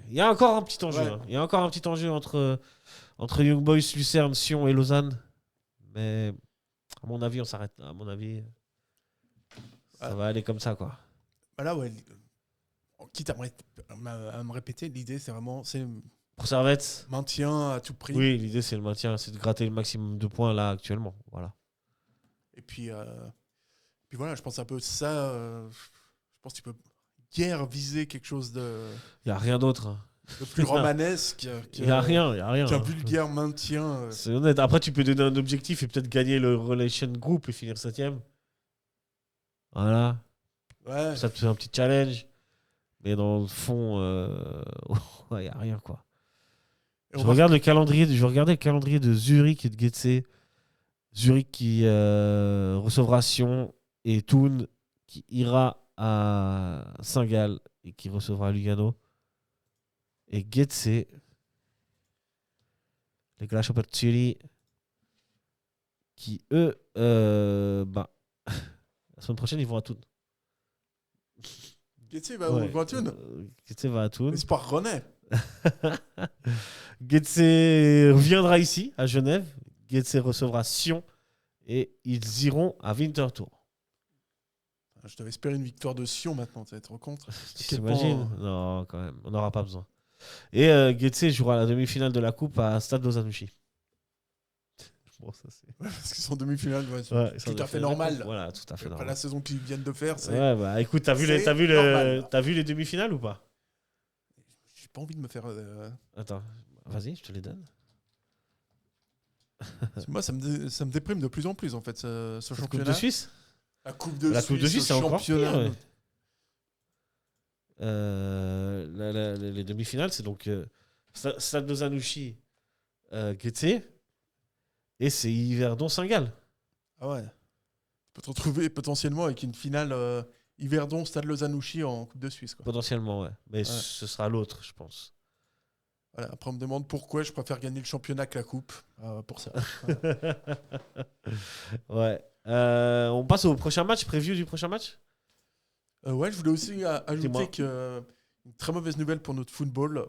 Il y a encore un petit enjeu. Il y a encore un petit enjeu entre Young Boys, Lucerne, Sion et Lausanne. Mais à mon avis, on s'arrête. À mon avis, ça va aller comme ça, quoi. Là, quitte à me répéter, l'idée, c'est vraiment... Pour Servette, maintien à tout prix. Oui, l'idée, c'est le maintien. C'est de gratter le maximum de points, là, actuellement. Voilà. Et puis voilà, je pense un peu ça... je pense que tu peux guère viser quelque chose de... Il n'y a rien d'autre. De plus romanesque. Il n'y a rien. Qu'un vulgaire maintien. C'est honnête. Après, tu peux donner un objectif et peut-être gagner le Relation Group et finir 7e. Voilà. Ouais. Ça te fait un petit challenge. Mais dans le fond, il n'y a rien, quoi. Et on Je va- regardais le calendrier de Zurich et de Getse. Zurich qui recevra Sion et Thun qui ira à Saint-Gall et qui recevra Lugano. Et Getse, les Grasshopper Zurich, qui eux, la semaine prochaine, ils vont à Thun. Getse va au Thun. Getse va à Thun. Espoir rennais. Getse reviendra ici, à Genève. Getse recevra Sion et ils iront à Winterthur. Je devais espérer une victoire de Sion maintenant, tu te rends compte? T'imagines? Non, quand même, on n'aura pas besoin. Et Getse jouera la demi-finale de la Coupe à Stade Lozanouchi. Bon, ça c'est... Parce qu'ils sont en demi-finale, Ouais, ils sont tout à fait en normal. Voilà, tout à fait Après normal. la saison qu'ils viennent de faire, c'est... Ouais, bah écoute, t'as vu les demi-finales ou pas? J'ai pas envie de me faire... Attends, vas-y, je te les donne. Moi, ça me déprime de plus en plus, en fait, ce championnat. Coupe de Suisse? La Coupe de La Coupe de Suisse, c'est encore pire, championnat. ouais. Les demi-finales, c'est donc Stade Lozanouchi, Getse, et c'est Yverdon Saint-Gall. Ah ouais. Tu peux te retrouver potentiellement avec une finale Yverdon Stade Lozanouchi en Coupe de Suisse, quoi. Potentiellement, ouais. Mais ce sera l'autre, je pense. Voilà, après, on me demande pourquoi je préfère gagner le championnat que la Coupe. Pour ça. Ouais. On passe au prochain match, preview du prochain match. Ouais, je voulais aussi Dis-moi. ajouter une très mauvaise nouvelle pour notre football.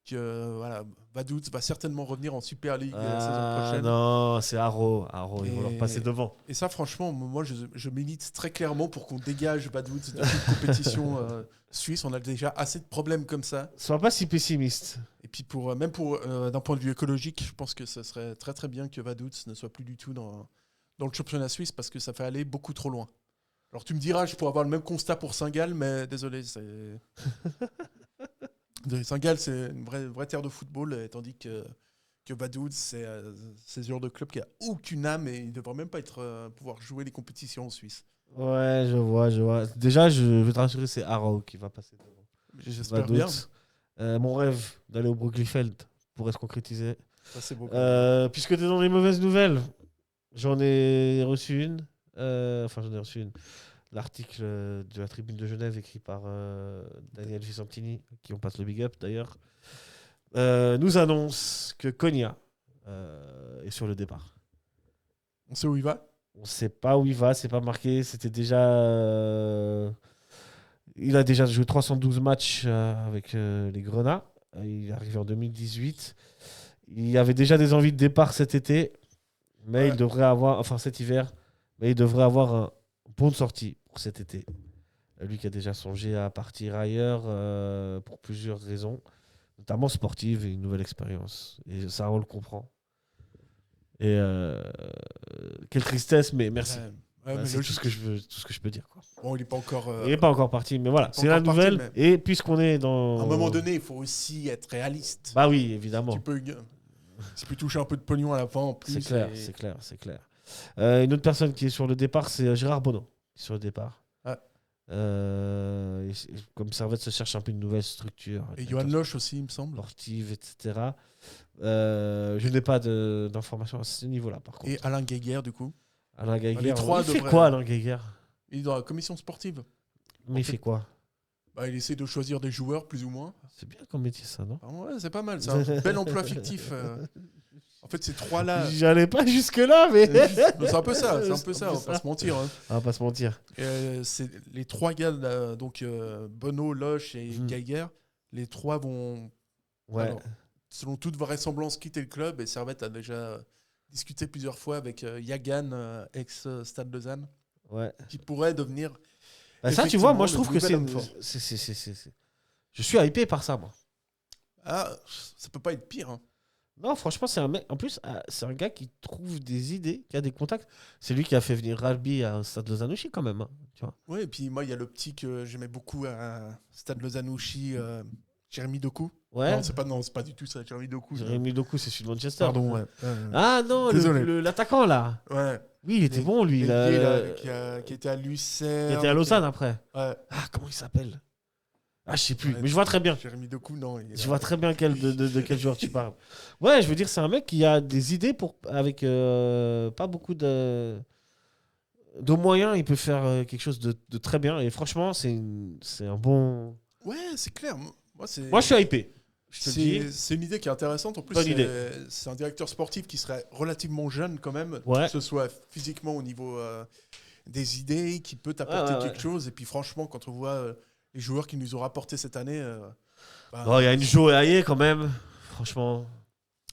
Que voilà, Vaduz va certainement revenir en Super League la saison prochaine. Non, c'est Haro. Ils vont leur passer devant. Et ça, franchement, moi, je milite très clairement pour qu'on dégage Vaduz de toute compétition suisse. On a déjà assez de problèmes comme ça. Sois pas si pessimiste. Et puis, même d'un point de vue écologique, je pense que ce serait très très bien que Vaduz ne soit plus du tout dans le championnat suisse parce que ça fait aller beaucoup trop loin. Alors, tu me diras, je pourrais avoir le même constat pour Saint-Gall, mais désolé, c'est... Saint-Gall, c'est une vraie terre de football, tandis que Vaduz, c'est ce genre de club qui a aucune âme et il ne devrait même pas pouvoir jouer les compétitions en Suisse. Ouais, je vois. Déjà, je vais te rassurer, c'est Haro qui va passer devant. J'espère bien. Mon rêve d'aller au Brooklyn pourrait se concrétiser. Ça, c'est beau. Puisque tu es dans les mauvaises nouvelles, j'en ai reçu une. L'article de la Tribune de Genève écrit par Daniel Vicentini, qui on passe le big up d'ailleurs, nous annonce que Konya est sur le départ. On sait où il va? On ne sait pas où il va, c'est pas marqué. C'était déjà. Il a déjà joué 312 matchs avec les Grenats. Il est arrivé en 2018. Il y avait déjà des envies de départ cet été, mais il devrait avoir. Enfin, cet hiver, mais il devrait avoir un bon de sortie pour cet été. Lui qui a déjà songé à partir ailleurs pour plusieurs raisons, notamment sportives et une nouvelle expérience. Et ça, on le comprend. Et quelle tristesse, mais merci. C'est tout ce que je peux dire, quoi. Bon, il n'est pas encore. Il n'est pas encore parti, mais voilà, c'est la nouvelle. Parti, et puisqu'on est dans. À un moment donné, il faut aussi être réaliste. Bah oui, évidemment. Si tu peux toucher un peu de pognon à la fin, en plus. C'est clair. Une autre personne qui est sur le départ, c'est Gérard Bonneau, qui est sur le départ. Comme Servette se cherche un peu une nouvelle structure. Et Johan Loche aussi, il me semble. Sportive, etc. Je n'ai pas d'informations à ce niveau-là, par contre. Et Alain Guéguer, du coup. Alain Guéguer, les trois il fait quoi, Alain Guéguer? Il est dans la commission sportive. Mais il fait quoi? Il essaie de choisir des joueurs, plus ou moins. C'est bien comme métier, ça, non? Ouais, c'est pas mal. C'est un bel emploi fictif. En fait, ces trois-là... J'allais pas jusque-là, mais... c'est un peu ça, on va pas se mentir. Hein. On va pas se mentir. C'est les trois gars, là, donc Bonneau, Loche et Guéguer, les trois vont... Ouais. Alors, selon toute vraisemblance, quitter le club. Et Servette a déjà discuté plusieurs fois avec Yagan, ex-Stade Lausanne, qui pourrait devenir... ça, tu vois, moi, je trouve que c'est... Je suis hypé par ça, moi. Ah, ça peut pas être pire. Hein. Non, franchement, c'est un mec... En plus, c'est un gars qui trouve des idées, qui a des contacts. C'est lui qui a fait venir Ralby à Stade Lozanouchi, quand même. Hein, tu vois. Oui, et puis moi, il y a le petit que j'aimais beaucoup à Stade Lozanouchi. Jérémy Doku. Ouais. Non, c'est pas du tout ça, Jérémy Doku. Jérémy Doku, c'est celui de Manchester. Pardon, ouais. Ah non, l'attaquant là. Ouais. Oui, il était bon lui. Qui était à Lucerne. Qui était à Lausanne après. Ouais. Ah, comment il s'appelle? Ah, je sais plus, Ouais, mais je vois très bien. Jérémy Doku, non. Je vois très bien de quel joueur tu parles. Ouais, je veux dire, c'est un mec qui a des idées avec pas beaucoup de moyens. Il peut faire quelque chose de très bien. Et franchement, c'est un bon. Ouais, c'est clair. Moi, je suis hypé. C'est une idée qui est intéressante. En plus, c'est un directeur sportif qui serait relativement jeune quand même, que ce soit physiquement au niveau des idées, qui peut t'apporter quelque chose. Et puis franchement, quand on voit les joueurs qui nous ont rapporté cette année... il y a une Joe Ayer quand même, franchement.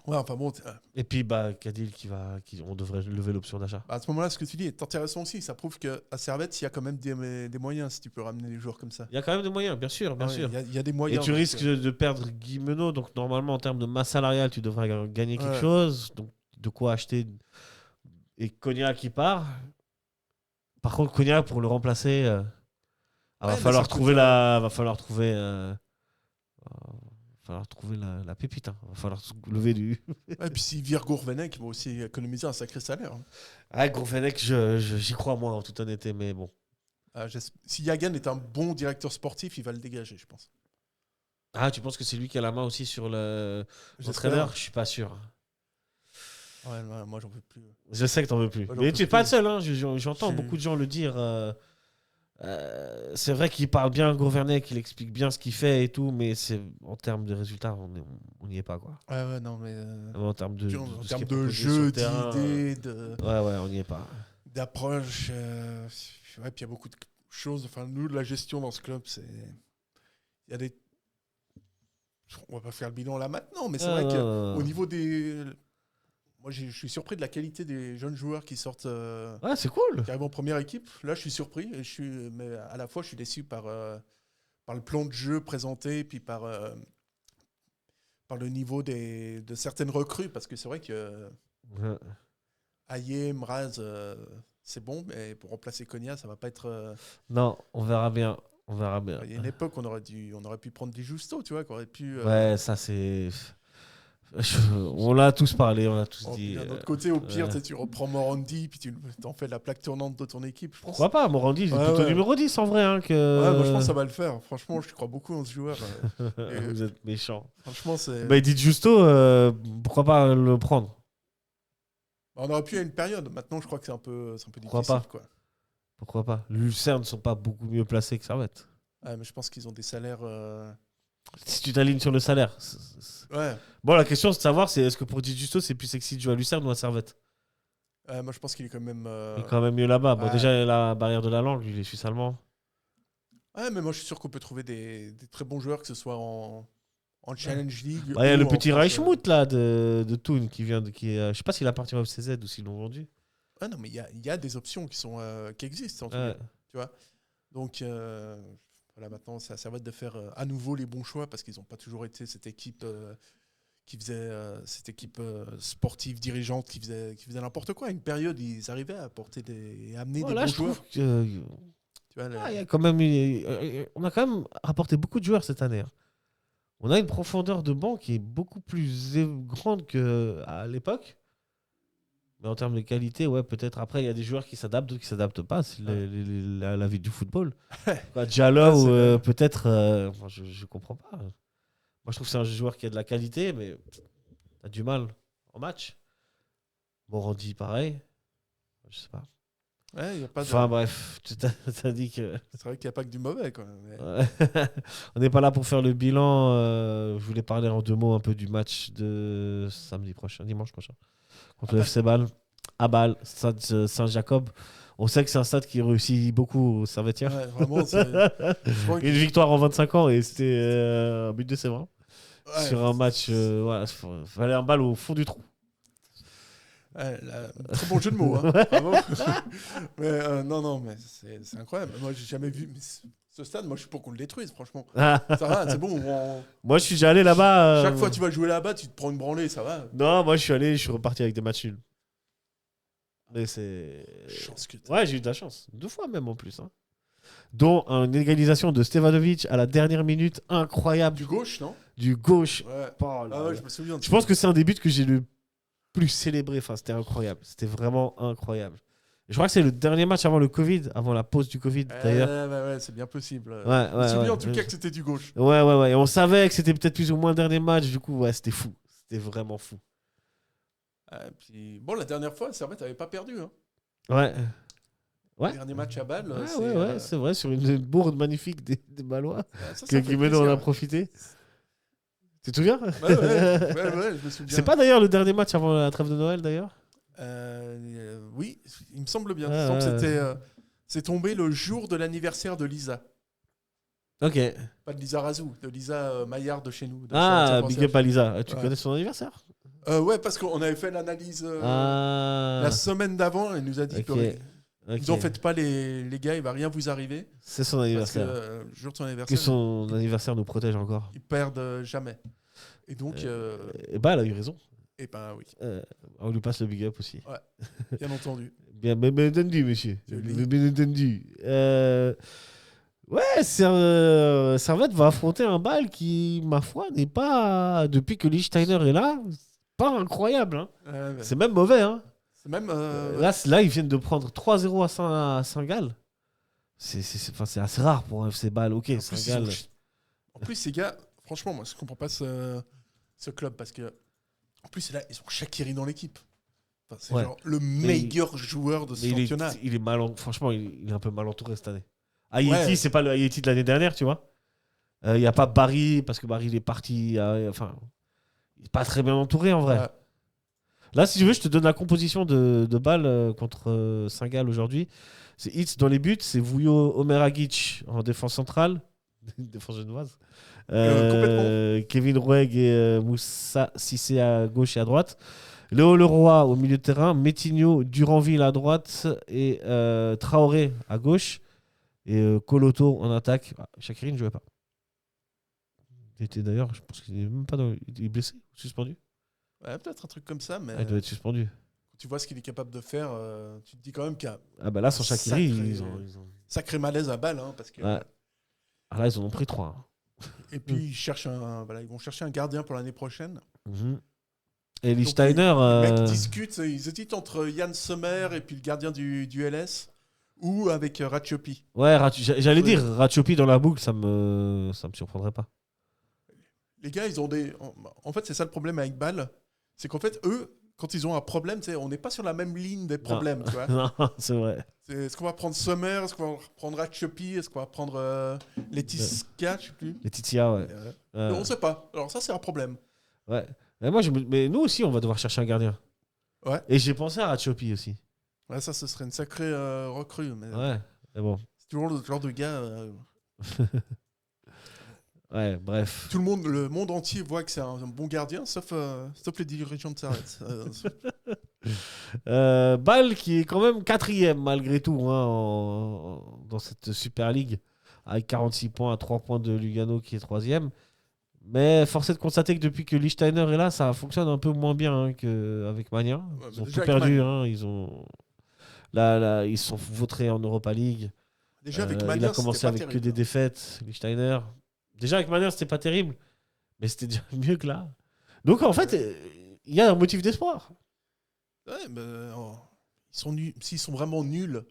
Ouais, enfin bon... Et puis, Cadil on devrait lever l'option d'achat. À ce moment-là, ce que tu dis est intéressant aussi. Ça prouve qu'à Servette, il y a quand même des moyens, si tu peux ramener les joueurs comme ça. Il y a quand même des moyens, bien sûr. Il y a des moyens. Et tu risques de perdre Guimeno, donc normalement, en termes de masse salariale, tu devrais gagner quelque chose. Donc, de quoi acheter. Et Cognac qui part. Par contre, Cognac, pour le remplacer... va falloir trouver la pépite. Il va falloir lever du... Et puis s'il vire Gourvenec, il va aussi économiser un sacré salaire. Gourvenec, j'y crois moi, en toute honnêteté, mais bon. Si Yagan est un bon directeur sportif, il va le dégager, je pense. Ah, tu penses que c'est lui qui a la main aussi sur l'entraîneur? Je suis pas sûr. Ouais, moi j'en veux plus. Je sais que t'en veux plus. Mais tu n'es pas le seul, hein. J'entends beaucoup de gens le dire... c'est vrai qu'il parle bien Gourvenec, qu'il explique bien ce qu'il fait et tout, mais en termes de résultats, on n'y est pas, quoi. Ouais, non, mais en termes de jeu, d'idées, ouais, on n'y est pas. D'approche, puis il y a beaucoup de choses. Enfin, nous, de la gestion dans ce club, il y a des. On va pas faire le bilan là maintenant, mais c'est vrai qu'au niveau des. Moi, je suis surpris de la qualité des jeunes joueurs qui sortent. C'est cool. Qui arrivent en première équipe. Là, je suis surpris. Mais à la fois, je suis déçu par le plan de jeu présenté, puis par le niveau de certaines recrues. Parce que c'est vrai que Ayer, Mraz, c'est bon, mais pour remplacer Konya, ça va pas être. Non, on verra bien. Il y a une époque, on aurait pu prendre des Justo, tu vois, qu'on aurait pu. Ouais, ça c'est. On l'a tous parlé, on l'a tous dit. D'un autre côté, au pire, tu reprends Morandi, puis tu en fais la plaque tournante de ton équipe. Je pense. Pourquoi pas, Morandi, il est plutôt numéro 10 en vrai. Moi, je pense que ça va le faire. Franchement, je crois beaucoup en ce joueur. Vous êtes méchant. Franchement, c'est. Il dit Justo, pourquoi pas le prendre? On aurait pu à une période. Maintenant, je crois que c'est un peu pourquoi difficile. Pas pourquoi pas? Lucerne ne sont pas beaucoup mieux placés que Servette. Mais je pense qu'ils ont des salaires. Si tu t'alignes sur le salaire. Ouais. Bon, la question, c'est de savoir est-ce que pour Di Giusto, c'est plus sexy de jouer à Lucerne ou à Servette? Moi, je pense qu'il est quand même. Il est quand même mieux là-bas. Bon, déjà, la barrière de la langue, il est suisse-allemand. Ouais, mais moi, je suis sûr qu'on peut trouver des très bons joueurs, que ce soit en Challenge League. Il y a le petit Reichmuth là de Thun qui vient je sais pas s'il appartient au FCZ ou s'ils l'ont vendu. Ah non, mais il y a des options qui existent en tout cas, tu vois. Donc voilà, maintenant ça Servette de faire à nouveau les bons choix, parce qu'ils n'ont pas toujours été cette équipe qui faisait sportive dirigeante qui faisait n'importe quoi. À une période, ils arrivaient à amener des bons joueurs. Tu vois, y a quand même on a quand même rapporté beaucoup de joueurs cette année. On a une profondeur de banc qui est beaucoup plus grande qu'à l'époque. Mais en termes de qualité, ouais, peut-être après, il y a des joueurs qui s'adaptent, d'autres qui ne s'adaptent pas. C'est la vie du football. Diallo, peut-être, je ne comprends pas. Moi, je trouve que c'est un joueur qui a de la qualité, mais tu as du mal en match. Morandi, pareil. Je sais pas. Ouais, y a pas bref, tu t'as dit que... C'est vrai qu'il n'y a pas que du mauvais, quoi. Mais... On n'est pas là pour faire le bilan. Je voulais parler en 2 mots un peu du match de dimanche prochain. Contre le FC Bâle, à Bâle, stade Saint-Jacob. On sait que c'est un stade qui réussit beaucoup au Servetien. Ouais, vraiment, une victoire en 25 ans et c'était un but de Séverin. Ouais, sur un match, il fallait un balle au fond du trou. Très bon jeu de mots. Hein. Mais non, mais c'est incroyable. Moi, j'ai jamais vu ce stade. Moi, je suis pour qu'on le détruise, franchement. Ça va, c'est bon. Moi, je suis déjà allé là-bas. Chaque fois que tu vas jouer là-bas, tu te prends une branlée, ça va. Non, moi, je suis reparti avec des matchs nuls. Mais c'est. Chance que ouais, j'ai eu de la chance. 2 fois même en plus. Hein. dont une égalisation de Stevanovic à la dernière minute, incroyable. Du gauche, non? Du gauche. Ouais. Oh là Ah ouais, là. je me souviens. Je pense que c'est un des buts que j'ai le plus célébré. Enfin, c'était incroyable. C'était vraiment incroyable. Et je crois que c'est le dernier match avant le Covid, avant la pause du Covid d'ailleurs. Ouais, c'est bien possible. Ouais, je me souviens ouais. en tout cas que c'était du gauche. Ouais. Et on savait que c'était peut-être plus ou moins le dernier match. Du coup, ouais, c'était fou. C'était vraiment fou. Puis, bon, la dernière fois, Servette n'avait pas perdu. Hein. Ouais. Ouais. Le dernier match à Bâle. C'est vrai, sur une bourde magnifique des Ballois. Ça Que fait Guimeno en plaisir. a profité. Tu te souviens? Ouais, je me souviens. C'est pas d'ailleurs le dernier match avant la trêve de Noël d'ailleurs? Oui, il me semble bien. Ah, Il me semble que ouais. c'est tombé le jour de l'anniversaire de Lisa. Ok. Pas de Lisa Razou, de Lisa Maillard de chez nous. Ah, Big Up à Lisa. Tu Ouais. connais son anniversaire? Ouais, parce qu'on avait fait l'analyse la semaine d'avant. Elle nous a dit Ok. que Ok. vous en faites pas les gars, il va rien vous arriver. C'est son Parce que anniversaire. le jour de son Que anniversaire, son anniversaire nous protège encore. ils perdent jamais. Et donc, Et bah, elle a eu raison. et ben oui, On lui passe le Big Up aussi. bien entendu. Bien entendu, monsieur. Je l'ai. Bien entendu. Ouais, Servette va affronter un Bâle qui, ma foi, n'est pas, depuis que Lichtsteiner est là, pas incroyable. Hein. C'est même mauvais. Hein. C'est même. Là, ils viennent de prendre 3-0 à Saint-Gall. C'est assez rare pour un FC Bâle. Ok, En plus, Saint-Gall. En plus, ces gars, franchement, moi, je comprends pas ce club parce que, en plus, là, ils ont Shaqiri dans l'équipe. Enfin, c'est Ouais. genre le Mais meilleur joueur de ce Mais championnat. il est franchement, il est un peu mal entouré cette année. Haïti, Ouais. c'est pas le Haïti de l'année dernière, tu vois. Il n'y a pas Barry, parce que Barry, il est parti. Enfin, il n'est pas très bien entouré en vrai. Ouais. Là, si tu veux, je te donne la composition de Bâle contre Saint-Gall aujourd'hui. C'est Hitz dans les buts, c'est Vouillot Omeragic en défense centrale, défense genevoise. Kevin Roueg et Moussa Cissé à gauche et à droite. Léo Leroy au milieu de terrain, Métigno, Duranville à droite et Traoré à gauche. Et Coloto en attaque. Shaqiri ne jouait pas. Il était d'ailleurs, je pense qu'il n'est même pas dans. Il est blessé ou suspendu? Ouais, peut-être un truc comme ça, mais Il doit être suspendu. quand tu vois ce qu'il est capable de faire, tu te dis quand même qu'il y a Ah bah là, sans Shaqiri, Sacré- ils ont... sacré malaise à balle. Hein, parce que... Ouais. Ah là, ils en ont pris 3. Et puis, ils vont chercher un gardien pour l'année prochaine. Et Donc, Lichtsteiner... Les mecs discutent, ils hésitent entre Yann Sommer et puis le gardien du LS ou avec Ratchopi. Ouais, j'allais dire, Ratchopi dans la boucle, ça me surprendrait pas. Les gars, ils ont des. En fait, c'est ça le problème avec Bâle. C'est qu'en fait, eux, quand ils ont un problème, on n'est pas sur la même ligne des problèmes. Tu vois. Non, c'est vrai. Est-ce qu'on va prendre Sommer? Est-ce qu'on va prendre Ratchopi? Est-ce qu'on va prendre Laetitia? Je sais plus. Laetitia, ouais. On ne sait pas. Alors, ça, c'est un problème. Ouais. Mais nous aussi, on va devoir chercher un gardien. Ouais. Et j'ai pensé à Ratchopi aussi. Ouais, ça, ce serait une sacrée recrue. Mais Ouais, mais bon. c'est toujours le genre de gars. Ouais, bref. Le monde entier voit que c'est un bon gardien, sauf les dirigeants de Servette. Bâle qui est quand même 4e malgré tout hein, dans cette Super League avec 46 points à 3 points de Lugano qui est 3e. Mais force est de constater que depuis que Lichtsteiner est là, ça fonctionne un peu moins bien hein, qu'avec Magnin. Ils ont tout perdu. Hein, ils se sont vautrés en Europa League. Déjà avec Magnin, il a commencé c'était pas avec terrible. que des défaites, Lichtsteiner. Déjà avec Magnin, c'était pas terrible. Mais c'était déjà mieux que là. Donc en fait, il y a un motif d'espoir. Ouais, mais ils sont nuls. S'ils sont vraiment nuls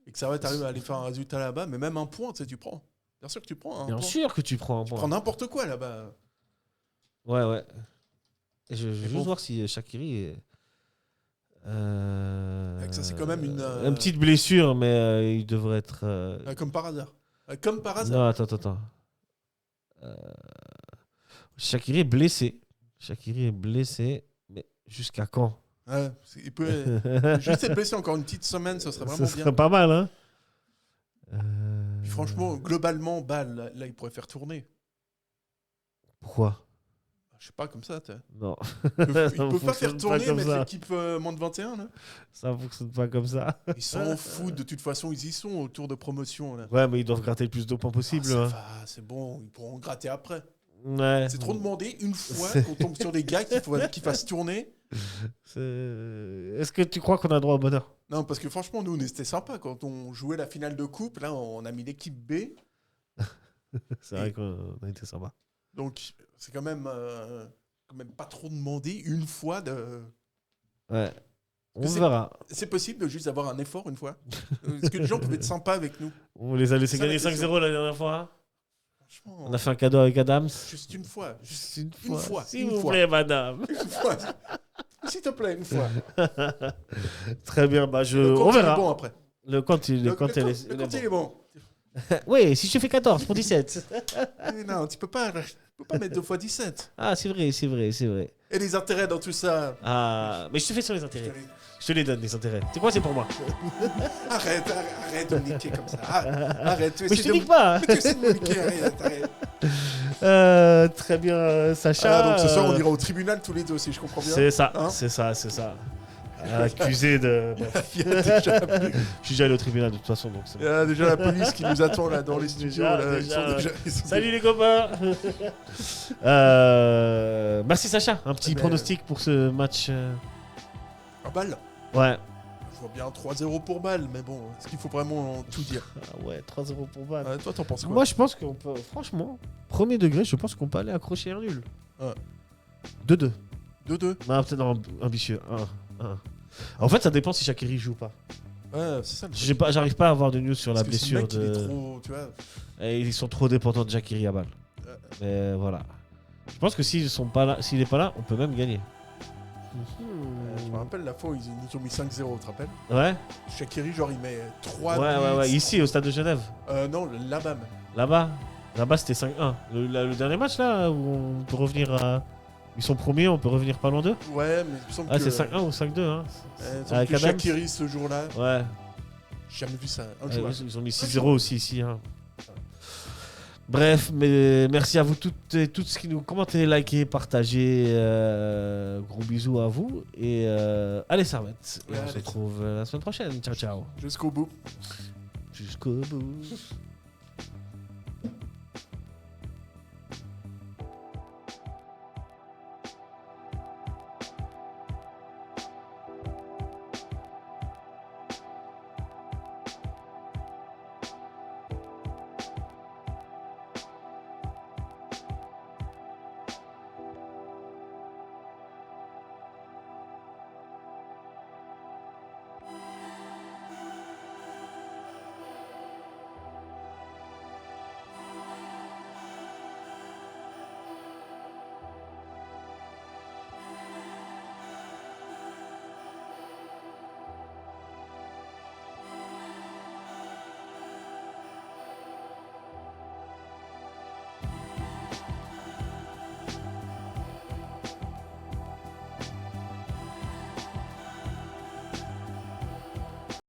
et que Servette arrive à aller faire un résultat là-bas, mais même un point, tu prends. Bien sûr que tu prends un Bien point. sûr que tu prends un Tu point. prends n'importe quoi là-bas. Ouais. Et je vais juste bon. voir si Shaqiri est. Avec ça, c'est quand même une petite blessure, mais il devrait être. Comme par hasard. Comme par hasard. Non, attends. Shaqiri est blessé. Mais jusqu'à quand? Ouais, il peut juste être blessé encore une petite semaine, ce serait vraiment Ce bien. serait pas mal, hein. Puis franchement, globalement, Bâle, là, il pourrait faire tourner. Pourquoi? Je sais pas, comme ça. Non. Il peut pas faire fonctionne tourner, comme mettre ça. l'équipe moins de 21. Là. Ça fonctionne pas comme ça. Ils s'en foutent, de toute façon, ils y sont au tour de promotion. Là. Ouais, mais ils doivent gratter le plus de points possible. Ça hein. va, c'est bon, ils pourront gratter après. Ouais. C'est trop demandé. Une fois qu'on tombe sur des gars qui fassent tourner. Est-ce que tu crois qu'on a droit au bonheur? Non, parce que franchement, nous, c'était sympa. Quand on jouait la finale de coupe, là, on a mis l'équipe B. C'est vrai qu'on a été sympa. Donc, c'est quand même pas trop demandé une fois de... Ouais. On verra. C'est possible de juste avoir un effort une fois. Est-ce que les gens peuvent être sympas avec nous? On les a laissés gagner 5-0 la dernière fois. Franchement. On a fait un cadeau avec Adams. Juste une fois. Juste une fois. S'il vous plaît, madame. Une fois. S'il te plaît, une fois. Très bien. Bah, on verra. Il est bon après. Le compte, il est bon. Oui, si je fais 14 pour 17. Non, tu peux pas mettre 2 fois 17. Ah, c'est vrai. Et les intérêts dans tout ça. Ah, mais je te fais sur les intérêts. Je te les donne, les intérêts. C'est quoi, c'est pour moi. Arrête de me niquer comme ça. Arrête. Mais je te nique pas. Mais tu essaies de me niquer, arrête. Très bien, Sacha. Donc ce soir, on ira au tribunal tous les deux, si je comprends bien. C'est ça, c'est ça. Accusé de... Je suis déjà allé au tribunal de toute façon. Donc il y a déjà la police qui nous attend là dans les studios. Salut les copains. Merci Sacha. Un petit pronostic pour ce match. Un balle. Ouais. Je vois bien 3-0 pour balle, mais bon, est-ce qu'il faut vraiment tout dire? Ah ouais, 3-0 pour balle. Toi, t'en penses quoi? Moi, je pense qu'on peut... Franchement, premier degré, je pense qu'on peut aller accrocher un nul. Ouais. 2-2. 2-2. Non, peut-être ambitieux. 1-1. En fait, ça dépend si Shaqiri joue ou pas. Ouais, c'est ça. J'arrive pas à avoir de news sur la blessure de... Il est trop, tu vois... Et ils sont trop dépendants de Shaqiri à balle. Mais voilà. Je pense que s'il est pas là, on peut même gagner. Je me rappelle la fois où ils nous ont mis 5-0, tu te rappelles? Ouais. Shaqiri, genre, il met 3 Ouais. Ici, au stade de Genève. Non, là-bas même. Là-bas, c'était 5-1. Le dernier match, là, où on peut revenir à... Ils sont premiers, on peut revenir pas loin d'eux. Ouais, mais il me semble que... c'est 5-1 ou 5-2, hein. Avec Shaqiri, ce jour-là. Ouais. J'ai jamais vu ça. Ils ont mis 6-0 aussi ici, hein. Bref, mais merci à vous toutes et tous qui nous commentez, likez, partagez. Gros bisous à vous. Et allez, Servette. Et on se retrouve la semaine prochaine. Ciao, ciao. Jusqu'au bout. Jusqu'au bout.